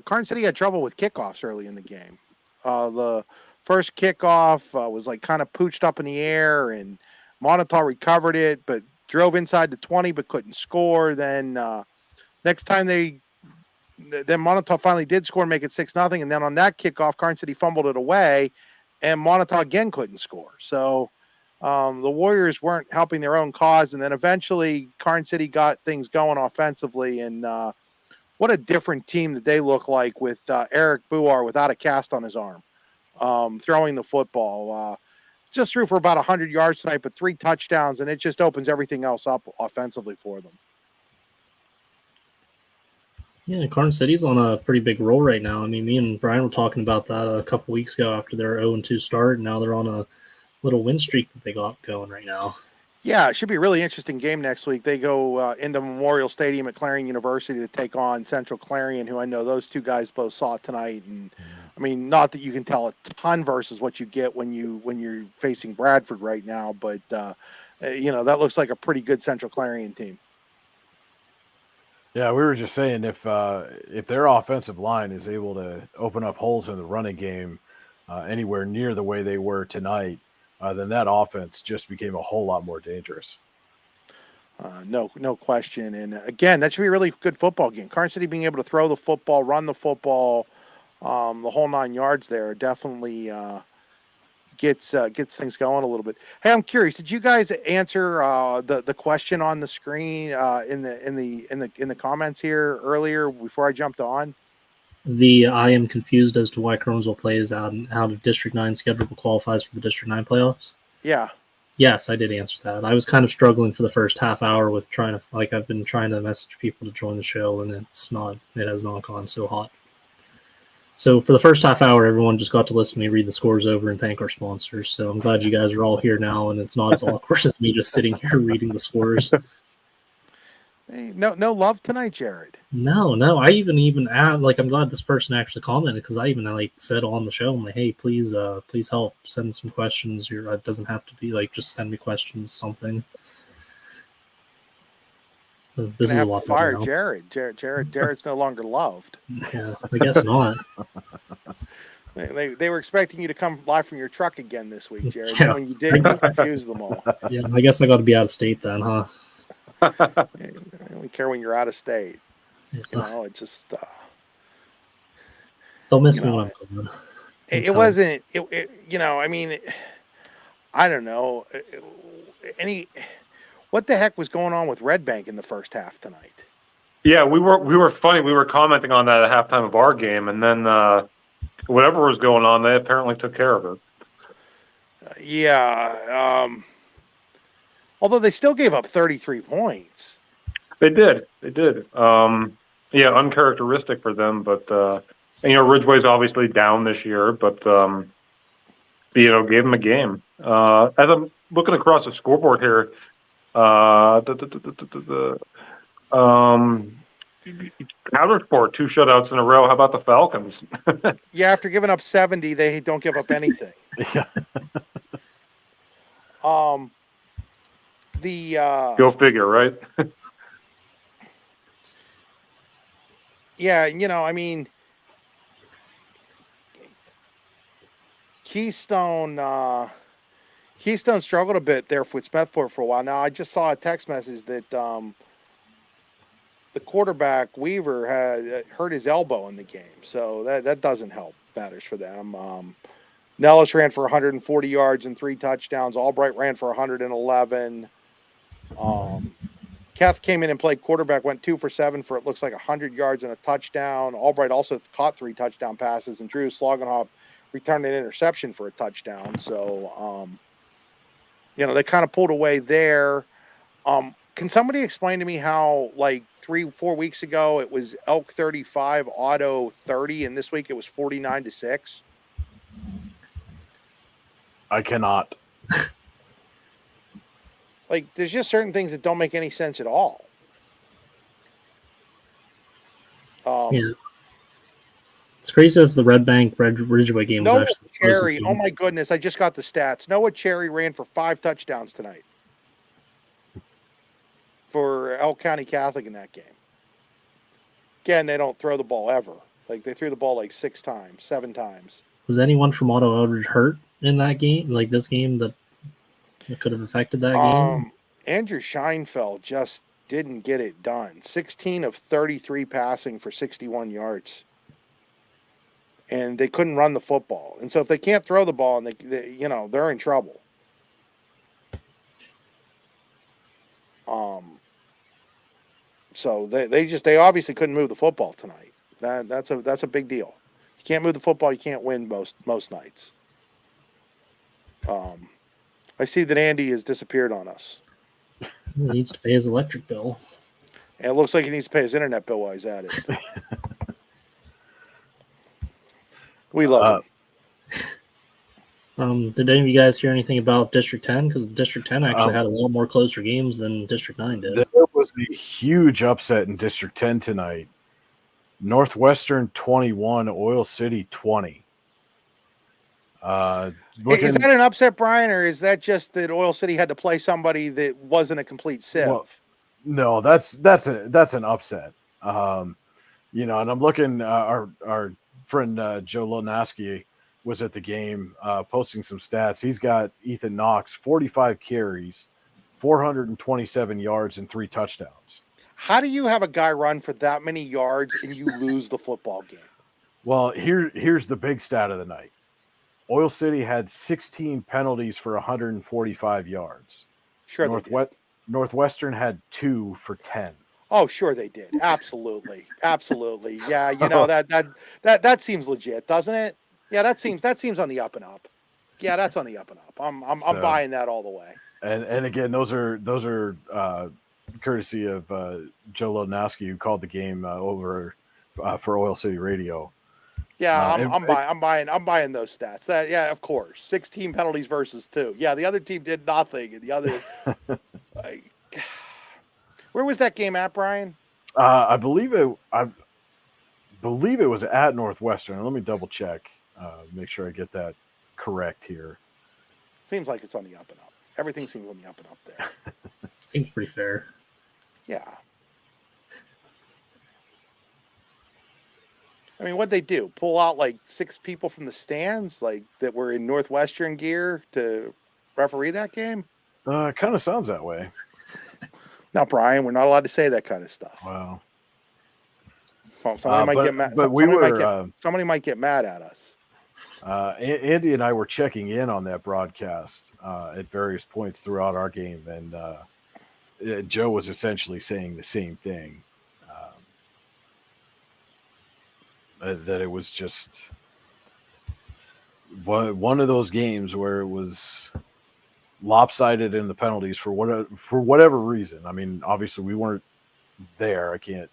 Karn City had trouble with kickoffs early in the game. The first kickoff was like kind of pooched up in the air, and Montauk recovered it, but drove inside the 20, but couldn't score. Then next time then Montauk finally did score and make it 6-0. And then on that kickoff, Karn City fumbled it away, and Montauk again couldn't score. So the Warriors weren't helping their own cause. And then eventually Karn City got things going offensively. And what a different team that they look like with Eric Buar without a cast on his arm, throwing the football. Just threw for about 100 yards tonight, but 3 touchdowns, and it just opens everything else up offensively for them. Yeah, Karn City's on a pretty big roll right now. I mean, me and Brian were talking about that a couple weeks ago after their 0-2 start, and now they're on a little win streak that they got going right now. Yeah, it should be a really interesting game next week. They go into Memorial Stadium at Clarion University to take on Central Clarion, who I know those two guys both saw tonight. And I mean, not that you can tell a ton versus what you get when you're facing Bradford right now, but that looks like a pretty good Central Clarion team. Yeah, we were just saying if their offensive line is able to open up holes in the running game anywhere near the way they were tonight, then that offense just became a whole lot more dangerous. No question. And again, that should be a really good football game. Karn City being able to throw the football, run the football, the whole 9 yards there definitely gets things going a little bit. Hey, I'm curious. Did you guys answer the question on the screen in the comments here earlier before I jumped on? I am confused as to why Kernsville plays out and how the District 9 schedule qualifies for the District 9 playoffs. Yeah. Yes, I did answer that. I was kind of struggling for the first half hour with trying to I've been trying to message people to join the show, and it has not gone so hot. So for the first half hour, everyone just got to listen to me read the scores over and thank our sponsors. So I'm glad you guys are all here now, and it's not as awkward as me just sitting here reading the scores. Hey, no love tonight, Jared. No. I even add, like, I'm glad this person actually commented, because I even like said on the show, I'm like, hey, please help send some questions. It doesn't have to be like just send me questions, something. This is a lot better fire now. Jared's no longer loved. Yeah, I guess not. They were expecting you to come live from your truck again this week, Jared. Yeah. Then when you didn't, you confused them all. Yeah, I guess I got to be out of state then, huh? I don't care when you're out of state. Yeah. You know, it just They'll miss me when I'm gone. it wasn't. You know, I mean, I don't know. What the heck was going on with Red Bank in the first half tonight? Yeah, we were funny. We were commenting on that at halftime of our game, and then whatever was going on, they apparently took care of it. Yeah. Although they still gave up 33 points. They did. Yeah, uncharacteristic for them, but Ridgeway's obviously down this year, but gave them a game. As I'm looking across the scoreboard here, Countersport 2 shutouts in a row. How about the Falcons? Yeah, after giving up 70, they don't give up anything. Yeah. Go figure, right? Yeah, I mean, Keystone struggled a bit there with Smethport for a while. Now, I just saw a text message that the quarterback Weaver had hurt his elbow in the game, so that doesn't help matters for them. Nellis ran for 140 yards and 3 touchdowns. Albright ran for 111. Keth came in and played quarterback, went 2 for 7 for, it looks like, 100 yards and a touchdown. Albright also caught 3 touchdown passes, and Drew Slogenhoff returned an interception for a touchdown. So, they kind of pulled away there. Can somebody explain to me how, like, 3-4 weeks ago it was Elk 35, Auto 30, and this week it was 49-6? I cannot. Like, there's just certain things that don't make any sense at all. Yeah. It's crazy that the Red Bank Ridgeway game was actually the closest Cherry. game. Oh my goodness! I just got the stats. Noah Cherry ran for 5 touchdowns tonight for Elk County Catholic in that game. Again, they don't throw the ball ever. Like, they threw the ball like 7 times. Was anyone from Auto Eldridge hurt in that game? Like this game that could have affected that game? Andrew Scheinfeld just didn't get it done. 16 of 33 passing for 61 yards. And they couldn't run the football. And so if they can't throw the ball, and they're in trouble. So they obviously couldn't move the football tonight. That's a big deal. You can't move the football, you can't win most nights. I see that Andy has disappeared on us. He needs to pay his electric bill. And it looks like he needs to pay his internet bill while he's at it. We love him. Did any of you guys hear anything about District 10? Because District 10 actually had a lot more closer games than District 9 did. There was a huge upset in District 10 tonight. Northwestern 21, Oil City 20. Is that an upset, Brian, or is that just that Oil City had to play somebody that wasn't a complete sieve? Well, no, that's an upset. And I'm looking. Our friend Joe Lilnaski was at the game, posting some stats. He's got Ethan Knox 45 carries, 427 yards, and 3 touchdowns. How do you have a guy run for that many yards and you lose the football game? Well, here's the big stat of the night. Oil City had 16 penalties for 145 yards. Sure, Northwestern had 2 for 10. Oh, sure they did. Absolutely. Yeah, that seems legit, doesn't it? Yeah, that seems on the up and up. Yeah, that's on the up and up. I'm buying that all the way. And again, those are courtesy of Joe Lodnowski, who called the game over for Oil City Radio. Yeah, And- I'm buying those stats. Yeah, of course. 16 penalties versus 2. Yeah, the other team did nothing, and the other. Where was that game at, Brian? I believe it was at Northwestern. Let me double check, make sure I get that correct here. Seems like it's on the up and up. Everything seems on the up and up there. Seems pretty fair. Yeah. I mean, what'd they do? Pull out like 6 people from the stands, like that were in Northwestern gear to referee that game? It kind of sounds that way. Now, Brian, we're not allowed to say that kind of stuff. Wow. Well, somebody might get mad. But Somebody might get mad at us. Andy and I were checking in on that broadcast at various points throughout our game, and Joe was essentially saying the same thing. That it was just one of those games where it was lopsided in the penalties for whatever reason. I mean, obviously we weren't there. I can't.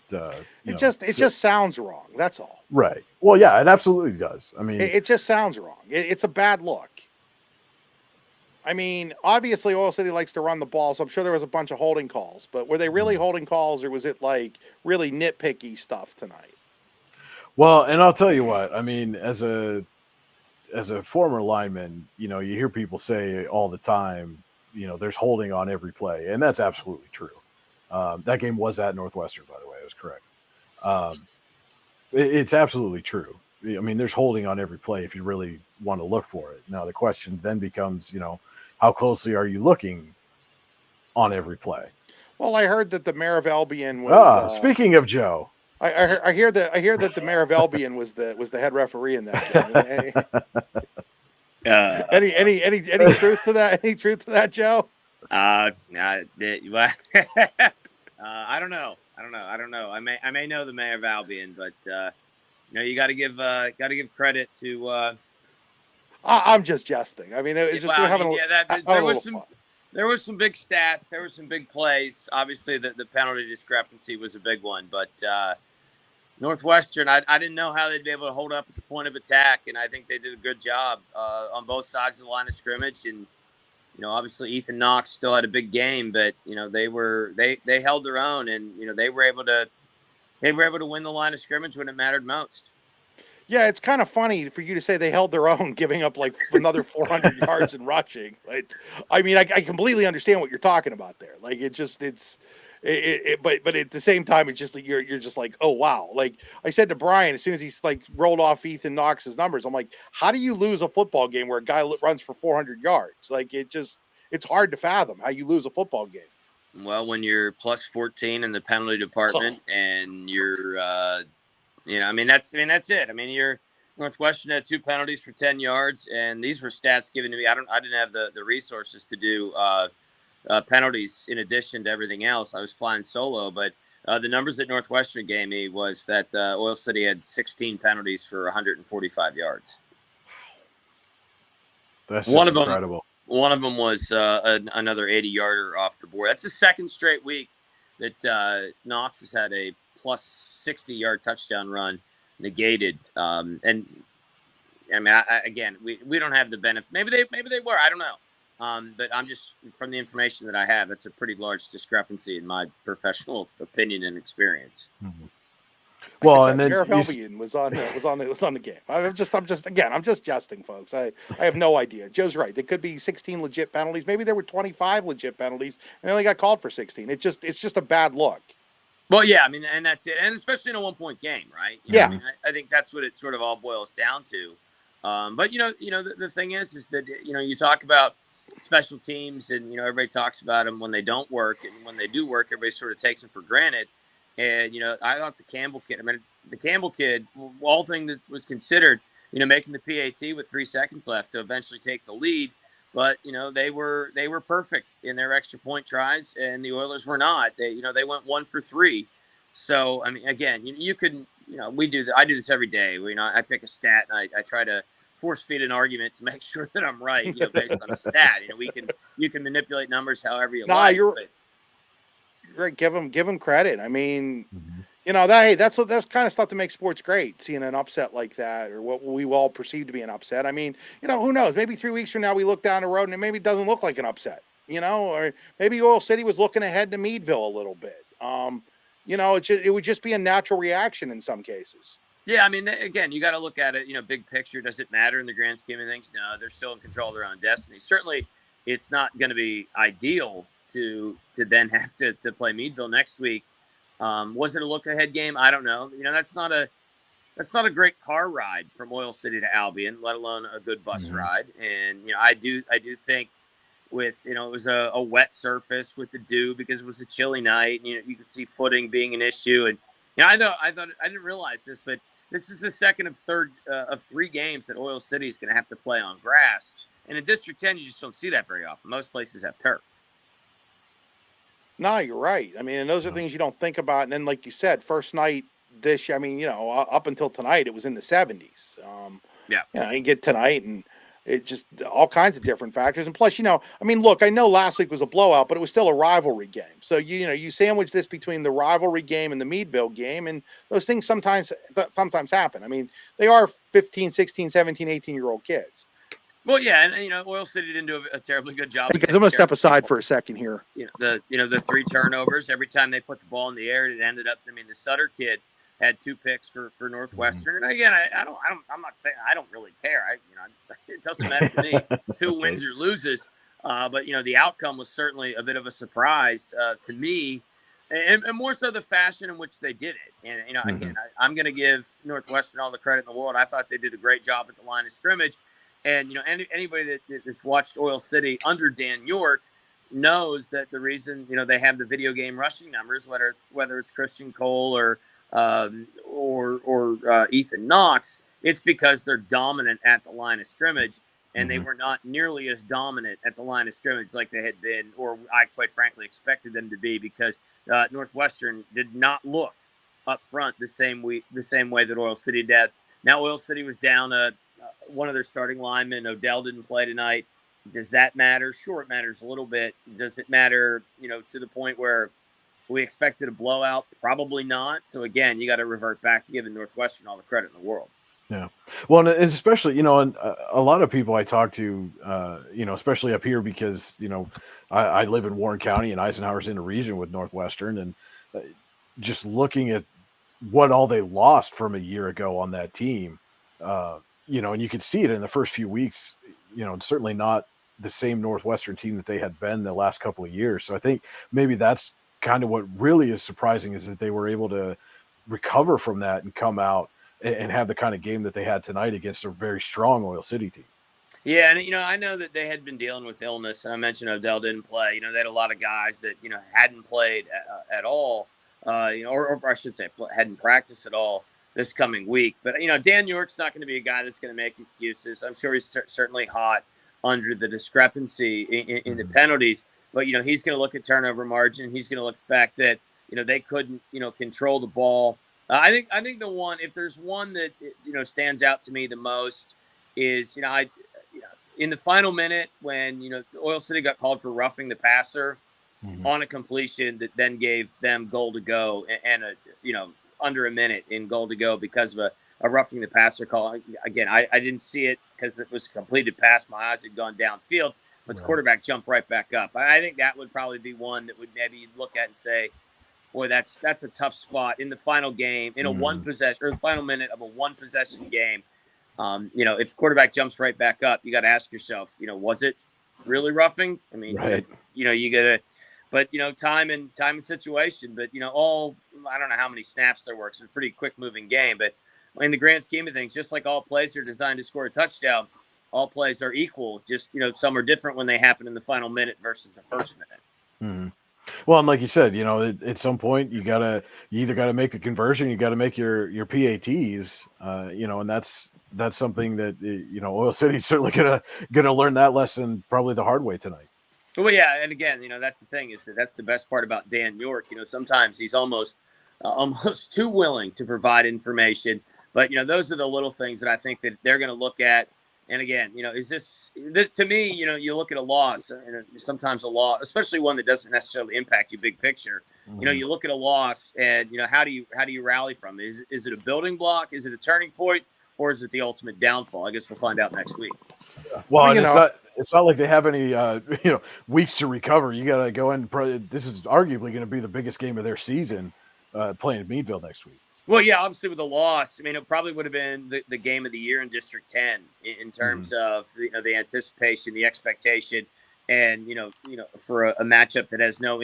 It just sounds wrong. That's all. Right. Well, yeah, it absolutely does. I mean, it just sounds wrong. It's a bad look. I mean, obviously Oil City likes to run the ball, so I'm sure there was a bunch of holding calls. But were they really holding calls, or was it like really nitpicky stuff tonight? Well, and I'll tell you what. I mean, as a former lineman, you hear people say all the time, there's holding on every play, and that's absolutely true. That game was at Northwestern, by the way. I was correct. It's absolutely true. I mean, there's holding on every play if you really want to look for it. Now, the question then becomes, how closely are you looking on every play? Well, I heard that the mayor of Albion was. Speaking of Joe, I hear that the mayor of Albion was the head referee in that game. Any truth to that? Any truth to that, Joe? I don't know. I may know the mayor of Albion, but you got to give credit to. I'm just jesting. I mean, it's just there was some big stats. There were some big plays. Obviously, the penalty discrepancy was a big one, but Northwestern, I didn't know how they'd be able to hold up at the point of attack, and I think they did a good job on both sides of the line of scrimmage. And obviously Ethan Knox still had a big game, but they held their own, and they were able to win the line of scrimmage when it mattered most. Yeah, it's kind of funny for you to say they held their own, giving up like another 400 yards in rushing. I mean, I completely understand what you're talking about there. Like, but at the same time, it's just like you're just like, oh wow. Like I said to Brian, as soon as he's like rolled off Ethan Knox's numbers, I'm like, how do you lose a football game where a guy runs for 400 yards? Like it's hard to fathom how you lose a football game. Well, when you're plus 14 in the penalty department and you're, that's it. I mean, you're Northwestern had 2 penalties for 10 yards, and these were stats given to me. I didn't have the resources to do penalties in addition to everything else. I was flying solo, but the numbers that Northwestern gave me was that Oil City had 16 penalties for 145 yards. That's just incredible. One of them was another 80-yarder off the board. That's the second straight week that Knox has had a plus 60-yard touchdown run negated. And I mean, we don't have the benefit. Maybe they were. I don't know. But I'm just from the information that I have, that's a pretty large discrepancy in my professional opinion and experience. Mm-hmm. Well, and then Sheriff Albion was on the game. I'm just jesting, folks. I have no idea. Joe's right. There could be 16 legit penalties. Maybe there were 25 legit penalties, and they only got called for 16. It's just a bad look. Well, yeah, I mean, and that's it, and especially in a 1-point game, right? Yeah, I mean, I think that's what it sort of all boils down to. But the thing is that you talk about special teams, and everybody talks about them when they don't work, and when they do work, everybody sort of takes them for granted. And, I thought the Campbell kid, all thing that was considered, making the PAT with 3 seconds left to eventually take the lead. But, they were perfect in their extra point tries, and the Oilers were not. They went 1 for 3. So, I mean, again, you could, I do this every day. I pick a stat and I try to force feed an argument to make sure that I'm right, based on a stat. You can manipulate numbers however you like. You're right. Give them credit. I mean, Mhm. that's kind of stuff that makes sports great. Seeing an upset like that, or what we all perceive to be an upset. I mean, who knows? Maybe 3 weeks from now we look down the road and it maybe doesn't look like an upset. Or maybe Oil City was looking ahead to Meadville a little bit. It would just be a natural reaction in some cases. Yeah, I mean, again, you got to look at it, big picture. Does it matter in the grand scheme of things? No, they're still in control of their own destiny. Certainly, it's not going to be ideal to then have to play Meadville next week. Was it a look ahead game? I don't know. That's not a great car ride from Oil City to Albion, let alone a good bus ride. And I do think with it was a wet surface with the dew because it was a chilly night. And, you could see footing being an issue. And I thought I didn't realize this, but this is the second of 3 games that Oil City is going to have to play on grass. And in District 10, you just don't see that very often. Most places have turf. No, you're right. I mean, and those are things you don't think about. And then, like you said, first night up until tonight, it was in the 70s. You get tonight, and it just all kinds of different factors. And plus, look, I know last week was a blowout, but it was still a rivalry game. So, you sandwich this between the rivalry game and the Meadville game, and those things sometimes happen. I mean, they are 15, 16, 17, 18-year-old kids. Well, yeah, and Oil City didn't do a terribly good job. Hey guys, I'm going to step aside for a second here. The 3 turnovers every time they put the ball in the air, it ended up. I mean, the Sutter kid had 2 picks for Northwestern, and again, I'm not saying I don't really care. It doesn't matter to me who wins or loses, but the outcome was certainly a bit of a surprise to me, and more so the fashion in which they did it. And again, I'm going to give Northwestern all the credit in the world. I thought they did a great job at the line of scrimmage. And, anybody that's watched Oil City under Dan York knows that the reason, they have the video game rushing numbers, whether it's Christian Cole or Ethan Knox, it's because they're dominant at the line of scrimmage. And they were not nearly as dominant at the line of scrimmage like they had been, or I quite frankly expected them to be, because Northwestern did not look up front the same way that Oil City did. Now Oil City was down one of their starting linemen. Odell didn't play tonight. Does that matter? Sure, it matters a little bit. Does it matter, to the point where we expected a blowout? Probably not. So again, you got to revert back to giving Northwestern all the credit in the world. Yeah. Well, and especially, and a lot of people I talk to, especially up here, because, I live in Warren County and Eisenhower's in a region with Northwestern, and just looking at what all they lost from a year ago on that team, and you could see it in the first few weeks, certainly not the same Northwestern team that they had been the last couple of years. So I think maybe that's kind of what really is surprising, is that they were able to recover from that and come out and have the kind of game that they had tonight against a very strong Oil City team. Yeah, and I know that they had been dealing with illness, and I mentioned Odell didn't play. They had a lot of guys that hadn't played at all, or I should say hadn't practiced at all this coming week. But Dan York's not going to be a guy that's going to make excuses. I'm sure he's certainly hot under the discrepancy in the penalties. But he's going to look at turnover margin. He's going to look at the fact that they couldn't control the ball. I think the one, if there's one that stands out to me the most, is in the final minute when Oil City got called for roughing the passer on a completion that then gave them goal to go, and under a minute in goal to go because of a roughing the passer call. Again, I didn't see it because it was a completed pass. My eyes had gone downfield, but the quarterback jumped right back up. I think that would probably be one that would maybe look at and say, boy, that's a tough spot in the final game, in a one possession, or the final minute of a 1-possession game. If the quarterback jumps right back up, you got to ask yourself, was it really roughing? I mean, right. You got to, but time and situation. But I don't know how many snaps there were. It's a pretty quick moving game. But in the grand scheme of things, just like all plays are designed to score a touchdown, all plays are equal. Just some are different when they happen in the final minute versus the first minute. Well, and like you said, at some point you either got to make the conversion, you got to make your PATs, and that's something that Oil City's certainly gonna learn that lesson probably the hard way tonight. Well, yeah, and again, that's the thing, is that's the best part about Dan York. Sometimes he's almost too willing to provide information, but those are the little things that I think that they're going to look at And again, is this to me, you look at a loss, and sometimes a loss, especially one that doesn't necessarily impact you big picture. You look at a loss, and how do you rally from it? Is it a building block? Is it a turning point, or is it the ultimate downfall? I guess we'll find out next week. Well, it's not like they have any weeks to recover. You got to go in. This is arguably going to be the biggest game of their season, playing Meadville next week. Well, yeah, obviously with the loss, I mean, it probably would have been the game of the year in District 10 in terms of the anticipation, the expectation, and for a matchup that has no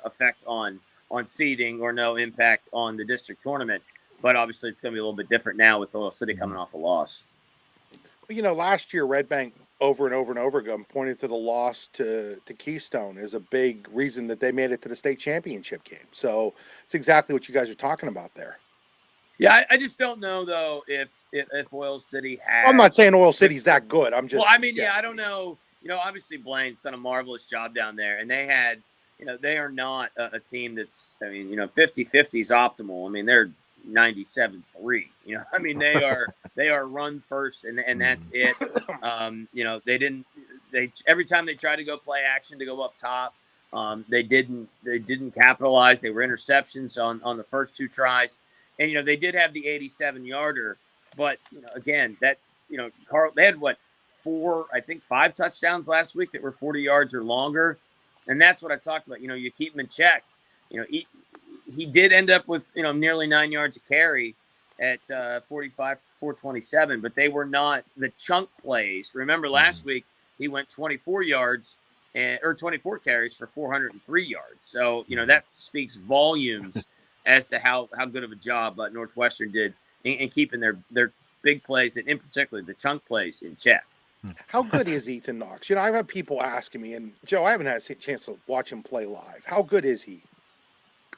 effect on seeding or no impact on the district tournament. But obviously, it's going to be a little bit different now with Oil City coming off a loss. Last year Red Bank over and over and over again pointed to the loss to Keystone as a big reason that they made it to the state championship game. So it's exactly what you guys are talking about there. Yeah, I just don't know though if Oil City has. I'm not saying Oil City's that good. I'm just. Well, I mean, yeah, I don't know. Obviously Blaine's done a marvelous job down there, and they had, they are not a team that's, 50-50 is optimal. I mean, they're 97-3. I mean, they are run first, and that's it. They every time they tried to go play action to go up top, they didn't capitalize. They were interceptions on the first two tries, and they did have the 87-yarder, but again, that Carl, they had five touchdowns last week that were 40 yards or longer, and that's what I talked about. You keep him in check. He did end up with nearly 9 yards of carry at 45 for 427, but they were not the chunk plays. Remember last week he went 24 yards or 24 carries for 403 yards. So that speaks volumes as to how good of a job Northwestern did in keeping their big plays and in particular the chunk plays in check. How good is Ethan Knox? I've had people asking me, and Joe, I haven't had a chance to watch him play live. How good is he?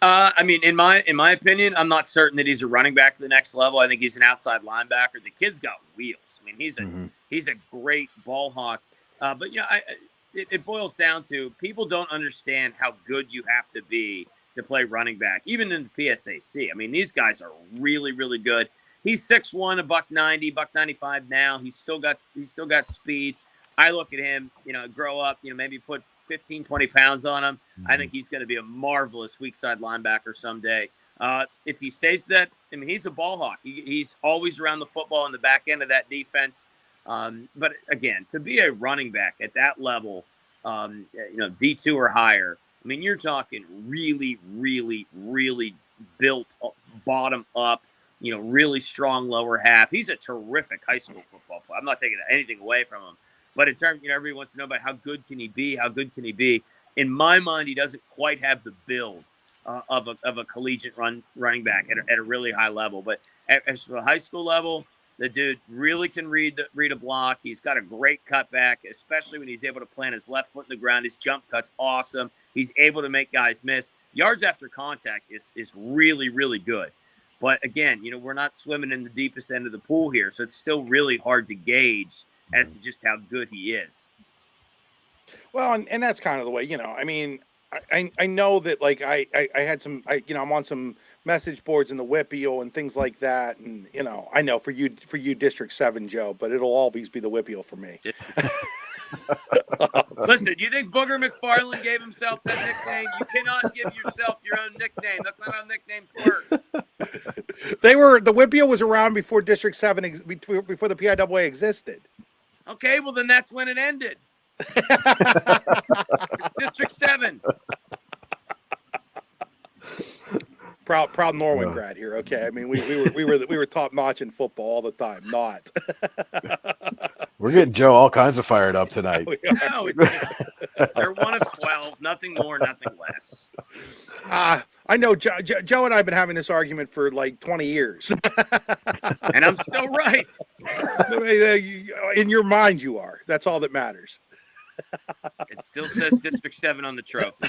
I mean, in my opinion, I'm not certain that he's a running back to the next level. I think he's an outside linebacker. The kid's got wheels. I mean, he's a great ball hawk. But it boils down to people don't understand how good you have to be to play running back, even in the PSAC. I mean, these guys are really, really good. He's 6'1", $190, $195 now. He's still got speed. I look at him, grow up, maybe put 15, 20 pounds on him. I think he's going to be a marvelous weak side linebacker someday. If he stays that, I mean, he's a ball hawk. He's always around the football in the back end of that defense. But again, to be a running back at that level, D2 or higher, I mean, you're talking really, really, really built bottom up, really strong lower half. He's a terrific high school football player. I'm not taking anything away from him. But in terms, everybody wants to know about how good can he be? How good can he be? In my mind, he doesn't quite have the build of a collegiate running back at a really high level. But as for the high school level, the dude really can read a block. He's got a great cutback, especially when he's able to plant his left foot in the ground. His jump cut's awesome. He's able to make guys miss. Yards after contact is really, really good. But again, we're not swimming in the deepest end of the pool here, so it's still really hard to gauge as to just how good he is. Well, and that's kind of the way, I mean, I know that like I had some, I'm on some message boards in the Whippeal and things like that. And, I know for you District 7, Joe, but it'll always be the Whippeal for me. Listen, do you think Booger McFarland gave himself that nickname? You cannot give yourself your own nickname. That's not how nicknames work. The Whippeal was around before District 7, before the PIAA existed. Okay, well then that's when it ended. It's District 7. Proud Norwin grad here. Okay, I mean we were top notch in football all the time. Not. We're getting Joe all kinds of fired up tonight. No, they're one of 12. Nothing more, nothing less. I know Joe and I have been having this argument for like 20 years. And I'm still right. In your mind, you are. That's all that matters. It still says District 7 on the trophy.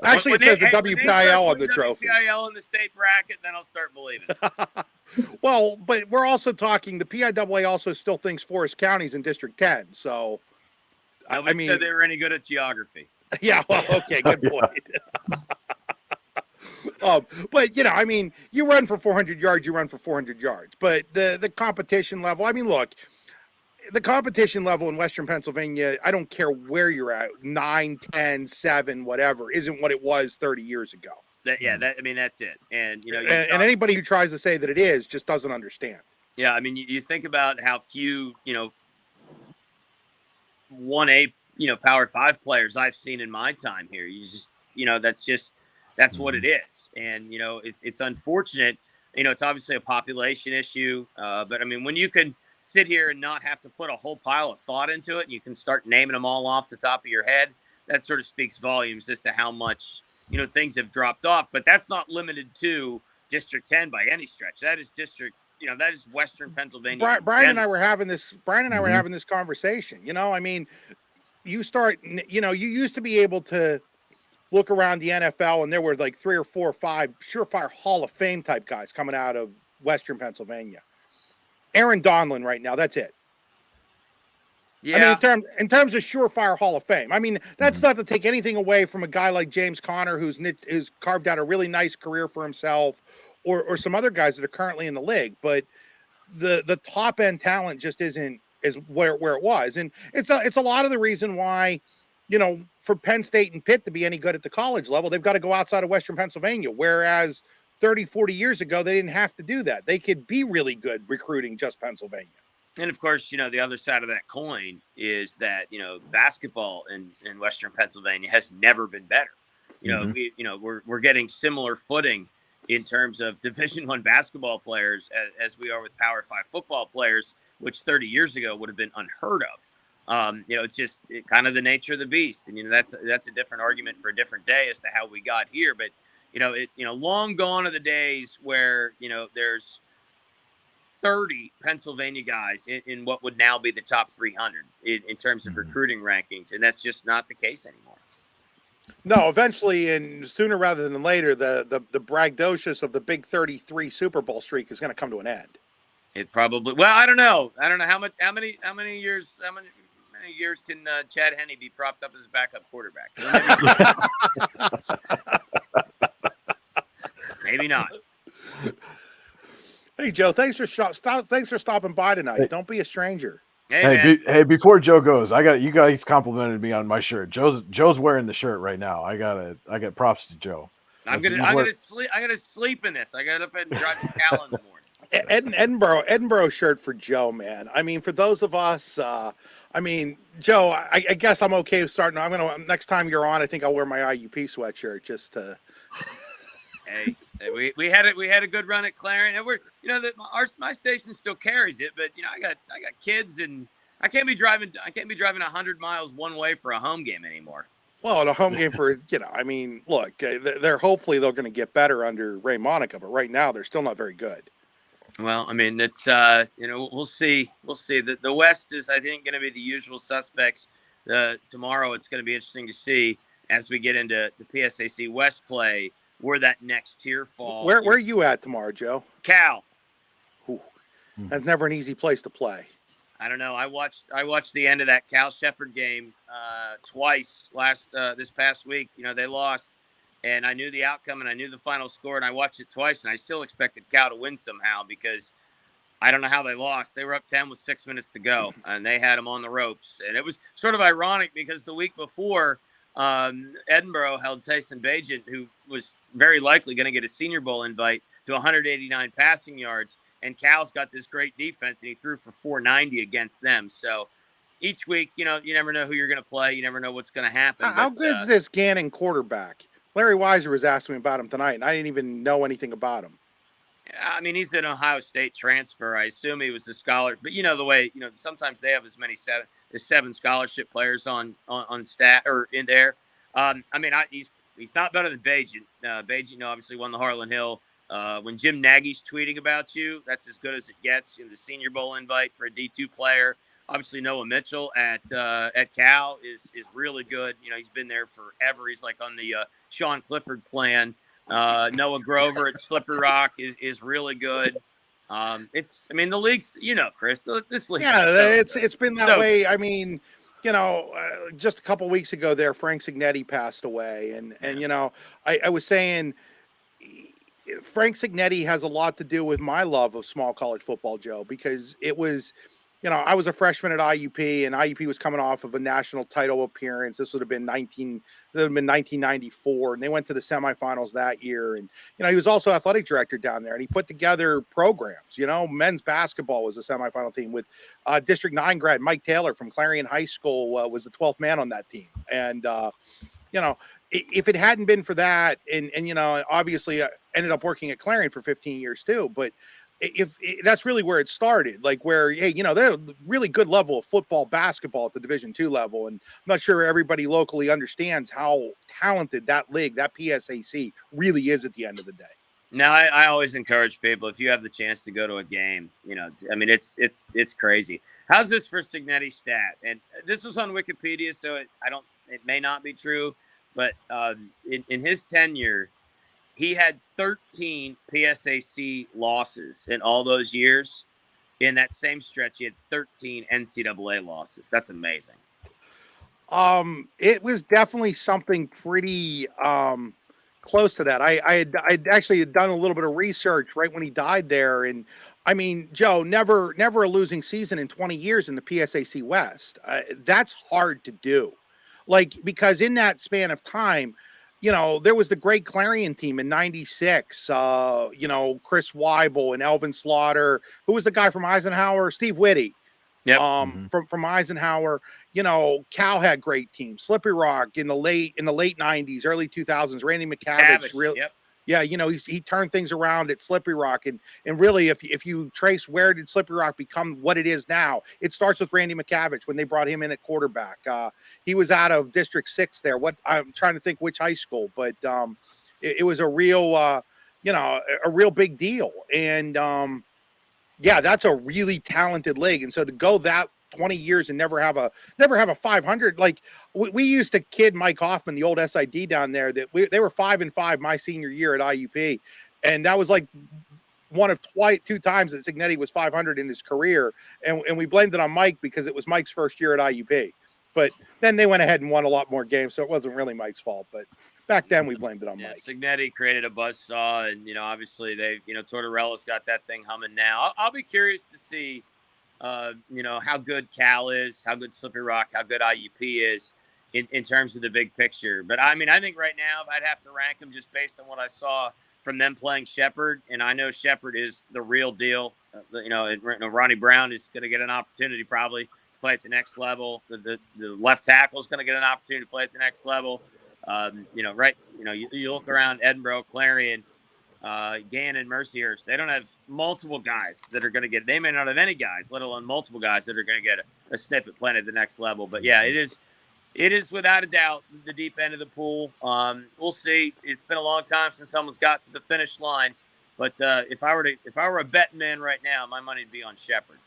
Actually, it says the WPIL on the trophy. WPIL in the state bracket, then I'll start believing. Well, but we're also talking, the PIAA also still thinks Forest County's in District 10. So, I mean, said they were any good at geography. Yeah, well, okay, good point. But, I mean, you run for 400 yards, you run for 400 yards. But the competition level, I mean, look, the competition level in Western Pennsylvania, I don't care where you're at, 9, 10, 7, whatever, isn't what it was 30 years ago. I mean, that's it. And, and anybody who tries to say that it is just doesn't understand. Yeah, I mean, you think about how few, 1A, Power 5 players I've seen in my time here. You just, that's what it is. And, it's unfortunate. It's obviously a population issue. But, I mean, when you can sit here and not have to put a whole pile of thought into it, and you can start naming them all off the top of your head, that sort of speaks volumes as to how much, things have dropped off. But that's not limited to District 10 by any stretch. That is that is Western Pennsylvania. Brian and I were having this. Brian and I were having this conversation. I mean, you used to be able to look around the NFL, and there were like 3 or 4 or 5 surefire Hall of Fame type guys coming out of Western Pennsylvania. Aaron Donlin right now, that's it. Yeah. I mean, in terms of surefire Hall of Fame. I mean, that's not to take anything away from a guy like James Conner, who's carved out a really nice career for himself, or some other guys that are currently in the league. But the top end talent just is where it was, and it's a lot of the reason why, for Penn State and Pitt to be any good at the college level, they've got to go outside of Western Pennsylvania. Whereas 30, 40 years ago, they didn't have to do that. They could be really good recruiting just Pennsylvania. And of course, the other side of that coin is that, basketball in Western Pennsylvania has never been better. We're getting similar footing in terms of Division I basketball players as we are with Power 5 football players, which 30 years ago would have been unheard of. It's just kind of the nature of the beast. And, that's a different argument for a different day as to how we got here. But, long gone are the days where, there's 30 Pennsylvania guys in what would now be the top 300 in terms of recruiting rankings. And that's just not the case anymore. No, eventually, and sooner rather than later, the braggadocious of the Big 33 Super Bowl streak is going to come to an end. It probably. Well, I don't know how many years can Chad Henne be propped up as a backup quarterback? Maybe not. Hey, Joe, thanks for stopping by tonight. Hey. Don't be a stranger. Hey, before Joe goes, you guys complimented me on my shirt. Joe's wearing the shirt right now. I got props to Joe. I'm gonna sleep in this. I got up and drive to Cal in the morning. Edinburgh shirt for Joe, man. I mean, for those of us, Joe, I guess I'm okay with starting. Next time you're on, I think I'll wear my IUP sweatshirt just to. Hey, we had a good run at Clarion, and we're my station still carries it, but I got kids, and I can't be driving 100 miles one way for a home game anymore. Well, at a home game for look, they're hopefully they're going to get better under Ray Monica, but right now they're still not very good. Well, I mean, it's we'll see. The West is, I think, going to be the usual suspects. Tomorrow, it's going to be interesting to see as we get into PSAC West play where that next tier falls. Where are you at tomorrow, Joe? Cal. Ooh, that's never an easy place to play. I don't know. I watched the end of that Cal Shepherd game twice this past week. They lost, and I knew the outcome and I knew the final score, and I watched it twice, and I still expected Cal to win somehow because I don't know how they lost. They were up 10 with 6 minutes to go, and they had them on the ropes. And it was sort of ironic because the week before, Edinburgh held Tyson Bagent, who was very likely going to get a Senior Bowl invite, to 189 passing yards. And Cal's got this great defense, and he threw for 490 against them. So each week, you never know who you're going to play. You never know what's going to happen. How good is this Gannon quarterback? Larry Weiser was asking me about him tonight, and I didn't even know anything about him. I mean, he's an Ohio State transfer. I assume he was a scholar. But the way, sometimes they have as many seven scholarship players on stat or in there. He's not better than Bagent. Bagent, obviously won the Harlan Hill. When Jim Nagy's tweeting about you, that's as good as it gets. The Senior Bowl invite for a D2 player. Obviously, Noah Mitchell at Cal is really good. He's been there forever. He's like on the Sean Clifford plan. Noah Grover at Slippery Rock is really good. The league's, Chris, this league. Yeah, it's been that way. I mean, just a couple weeks ago there, Frank Signetti passed away. And I was saying Frank Signetti has a lot to do with my love of small college football, Joe, because it was I was a freshman at IUP, and IUP was coming off of a national title appearance. This would have been 1994, and they went to the semifinals that year. And he was also athletic director down there, and he put together programs. Men's basketball was a semifinal team with District 9 grad Mike Taylor from Clarion High School was the 12th man on that team. And if it hadn't been for that, and obviously I ended up working at Clarion for 15 years too, but if that's really where it started, like where, hey, they're a really good level of football, basketball at the Division II level. And I'm not sure everybody locally understands how talented that league, that PSAC really is at the end of the day. No, I always encourage people, if you have the chance to go to a game, it's crazy. How's this for Signetti's stat? And this was on Wikipedia, so it may not be true, but in his tenure, he had 13 PSAC losses in all those years. In that same stretch, he had 13 NCAA losses. That's amazing. It was definitely something pretty close to that. I'd actually done a little bit of research right when he died there, and I mean, Joe, never a losing season in 20 years in the PSAC West. That's hard to do, because in that span of time, there was the great Clarion team in '96. Chris Weibel and Elvin Slaughter. Who was the guy from Eisenhower? Steve Whitty. Yep. From Eisenhower. Cal had great teams. Slippery Rock in the late '90s, early 2000s. Randy McCavish. Yep. Yeah, he turned things around at Slippery Rock, and really, if you trace where did Slippery Rock become what it is now, it starts with Randy McCavish when they brought him in at quarterback. He was out of District 6 there. I'm trying to think which high school, but it was a real, a real big deal. And that's a really talented league. And so to go that 20 years and never have a 500, we used to kid Mike Hoffman, the old SID down there, that they were 5-5 my senior year at IUP, and that was like one of two times that Signetti was 500 in his career, and we blamed it on Mike because it was Mike's first year at IUP. But then they went ahead and won a lot more games, so it wasn't really Mike's fault. But back then we blamed it on Mike. Signetti created a buzzsaw, and obviously they, Tortorella's got that thing humming now. I'll be curious to see. How good Cal is, how good Slippery Rock, how good IUP is in terms of the big picture. But I think right now I'd have to rank them just based on what I saw from them playing Shepherd. And I know Shepherd is the real deal. Ronnie Brown is going to get an opportunity probably to play at the next level. The left tackle is going to get an opportunity to play at the next level. You look around Edinboro, Clarion, Gannon, Mercyhurst, they don't have multiple guys that are going to get. They may not have any guys, let alone multiple guys that are going to get a snippet playing at the next level. But yeah, it is without a doubt the deep end of the pool. We'll see. It's been a long time since someone's got to the finish line. But if I were a betting man right now, my money would be on Shepherd.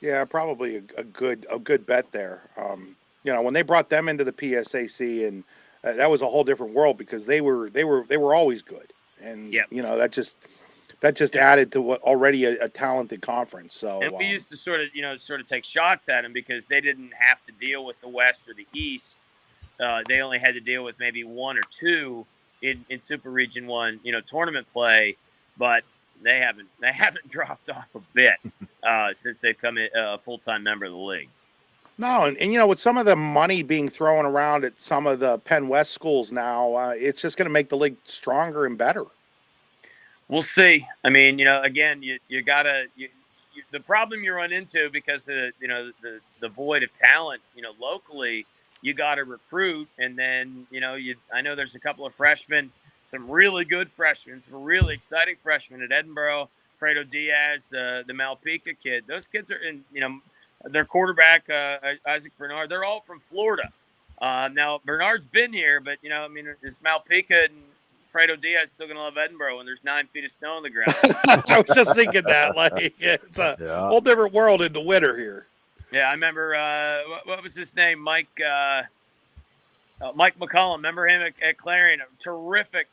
Yeah, probably a good bet there. When they brought them into the PSAC, and that was a whole different world because they were always good, and that just added to what already a talented conference. So and we used to sort of take shots at them because they didn't have to deal with the West or the East. They only had to deal with maybe one or two in Super Region 1, tournament play, but they haven't dropped off a bit since they've come a full-time member of the league. No, and with some of the money being thrown around at some of the Penn West schools now, it's just going to make the league stronger and better. We'll see. I mean, again, you gotta the problem you run into because of the void of talent, locally, you got to recruit, and then I know there's a couple of freshmen, some really good freshmen, some really exciting freshmen at Edinboro, Fredo Diaz, the Malpica kid. Those kids are in their quarterback, Isaac Bernard, they're all from Florida. Now, Bernard's been here, but, is Malpica and Fredo Diaz still going to love Edinboro when there's 9 feet of snow on the ground? I was just thinking that. It's a whole different world in the winter here. Yeah, I remember, what was his name? Mike McCollum. Remember him at Clarion? A terrific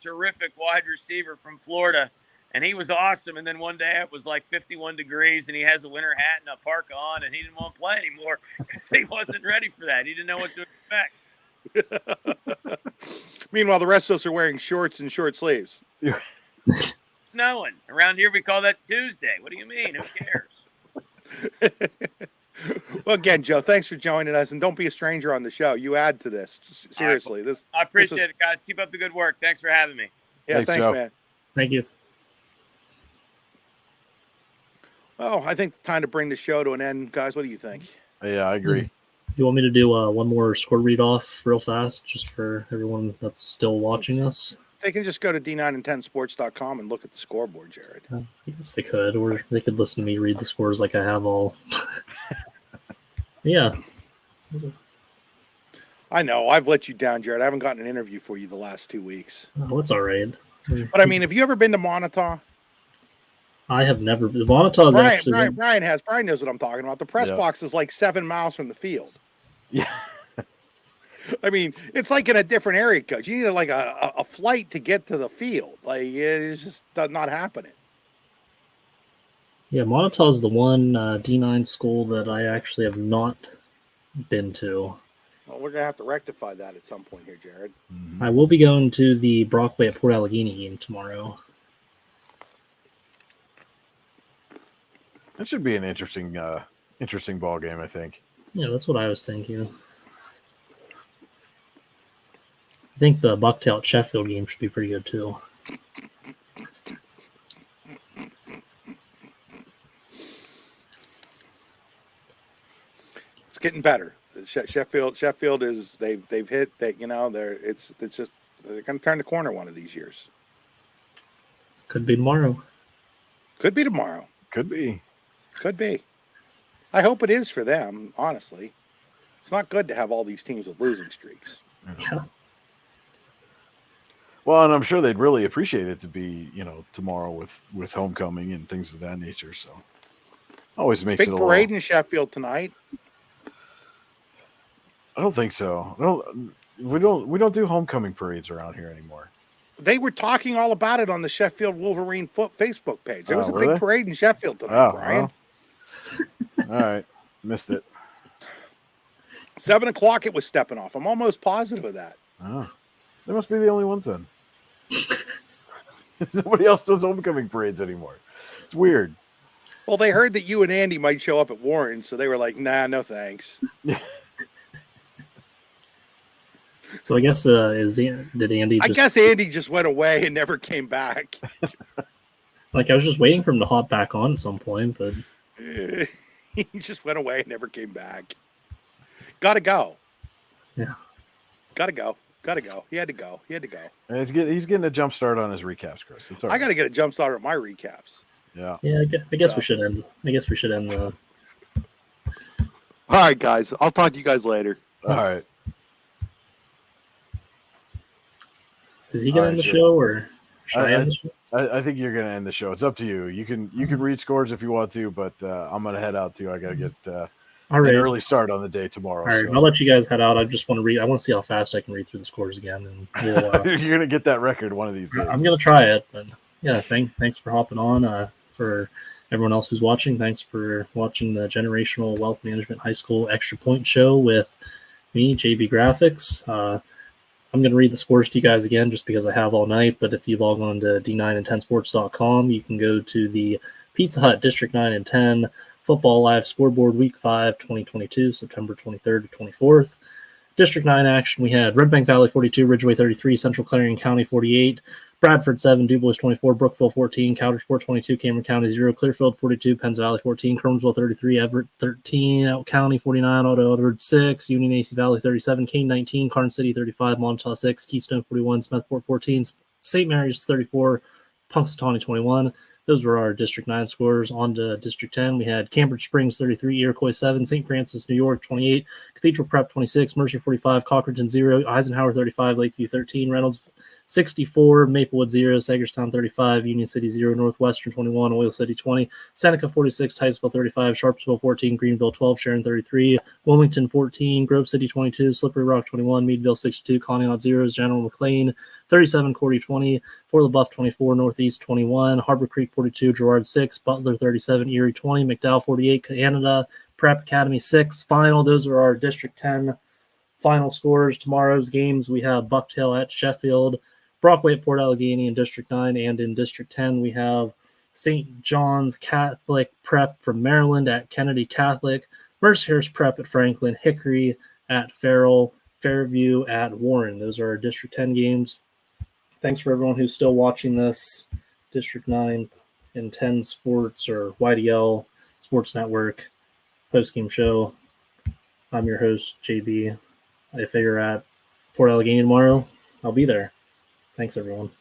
wide receiver from Florida. And he was awesome. And then one day it was like 51 degrees and he has a winter hat and a parka on and he didn't want to play anymore because he wasn't ready for that. He didn't know what to expect. Meanwhile, the rest of us are wearing shorts and short sleeves. Snowing. Around here we call that Tuesday. What do you mean? Who cares? Well, again, Joe, thanks for joining us, and don't be a stranger on the show. You add to this. Seriously, this. I appreciate it, guys. Keep up the good work. Thanks for having me. Yeah, thanks, Joe. man. Thank you. Oh, I think time to bring the show to an end, guys. What do you think? Yeah, I agree. You want me to do one more score read off real fast, just for everyone that's still watching us? They can just go to d9and10sports.com and look at the scoreboard, Jared. I guess they could, or they could listen to me read the scores like I have all. Yeah. I know. I've let you down, Jared. I haven't gotten an interview for you the last 2 weeks. Oh, it's all right. But I mean, have you ever been to Montauk? I have never been. Montauk is actually. Brian has. Brian knows what I'm talking about. The press box is like 7 miles from the field. Yeah. I mean, it's like in a different area code. You need like a flight to get to the field. Like, it's just not happening. Yeah, Montauk is the one D9 school that I actually have not been to. Well, we're gonna have to rectify that at some point here, Jared. I will be going to the Brockway at Port Allegheny game tomorrow. That should be an interesting ball game, I think. Yeah, that's what I was thinking. I think the Bucktail at Sheffield game should be pretty good too. It's getting better. Sheffield is they've hit that, it's just they're gonna turn the corner one of these years. Could be tomorrow. Could be tomorrow. Could be. Could be. I hope it is for them, honestly. It's not good to have all these teams with losing streaks. Yeah. Well, and I'm sure they'd really appreciate it to be, tomorrow with homecoming and things of that nature. So always makes big it a parade in Sheffield tonight. I don't think so. We don't do homecoming parades around here anymore. They were talking all about it on the Sheffield Wolverine Facebook page. There was a big they? parade in Sheffield tonight, Brian. Well. All right. Missed it. 7 o'clock it was stepping off. I'm almost positive of that. Oh. They must be the only ones then. Nobody else does homecoming parades anymore. It's weird. Well, they heard that you and Andy might show up at Warren, so they were like, nah, no thanks. So I guess did Andy just... I guess Andy just went away and never came back. Like, I was just waiting for him to hop back on at some point, but... He just went away and never came back. Gotta go. Yeah. Gotta go. He had to go. And he's getting a jump start on his recaps, Chris. It's all right. I got to get a jump start on my recaps. Yeah. Yeah, I guess we should end. I guess we should end the... All right, guys. I'll talk to you guys later. All right. Is he going to end the show, or should I end the show? I think you're going to end the show. It's up to you. You can read scores if you want to, but I'm going to head out too. I got to get an early start on the day tomorrow. All right, so. I'll let you guys head out. I just want to read. I want to see how fast I can read through the scores again, and we'll, you're going to get that record one of these days. I'm going to try it, but yeah, thanks for hopping on. For everyone else who's watching, thanks for watching the Generational Wealth Management High School Extra Point Show with me, JB Graphics. I'm going to read the scores to you guys again just because I have all night, but if you log on to d9and10sports.com, you can go to the Pizza Hut District 9 and 10 Football Live Scoreboard Week 5, 2022, September 23rd to 24th. District 9 action, we had Red Bank Valley 42, Ridgeway 33, Central Clarion County 48, Bradford 7, Dubois 24, Brookville 14, Coudersport 22, Cameron County 0, Clearfield 42, Penns Valley 14, Crumbsville 33, Everett 13, Out County 49, Otto Edward 6, Union AC Valley 37, Kane 19, Karn City 35, Montauk 6, Keystone 41, Smethport 14, St. Mary's 34, Punxsutawney 21. Those were our District 9 scores. On to District 10, we had Cambridge Springs 33, Iroquois 7, St. Francis, New York 28, Cathedral Prep 26, Mercer 45, Cochranton 0, Eisenhower 35, Lakeview 13, Reynolds 64, Maplewood 0, Sagerstown 35, Union City 0, Northwestern 21, Oil City 20, Seneca 46, Titusville 35, Sharpsville 14, Greenville 12, Sharon 33, Wilmington 14, Grove City 22, Slippery Rock 21, Meadville 62, Conneaut 0, General McLean 37, Cordy 20, Fort LaBeouf 24, Northeast 21, Harbor Creek 42, Girard 6, Butler 37, Erie 20, McDowell 48, Canada, Prep Academy 6. Final, those are our District 10 final scores. Tomorrow's games, we have Bucktail at Sheffield, Brockway at Port Allegheny in District 9, and in District 10, we have St. John's Catholic Prep from Maryland at Kennedy Catholic, Mercyhurst Prep at Franklin, Hickory at Farrell, Fairview at Warren. Those are our District 10 games. Thanks for everyone who's still watching this District 9 and 10 Sports or YDL Sports Network post-game show. I'm your host, JB. If you're at Port Allegheny tomorrow, I'll be there. Thanks, everyone.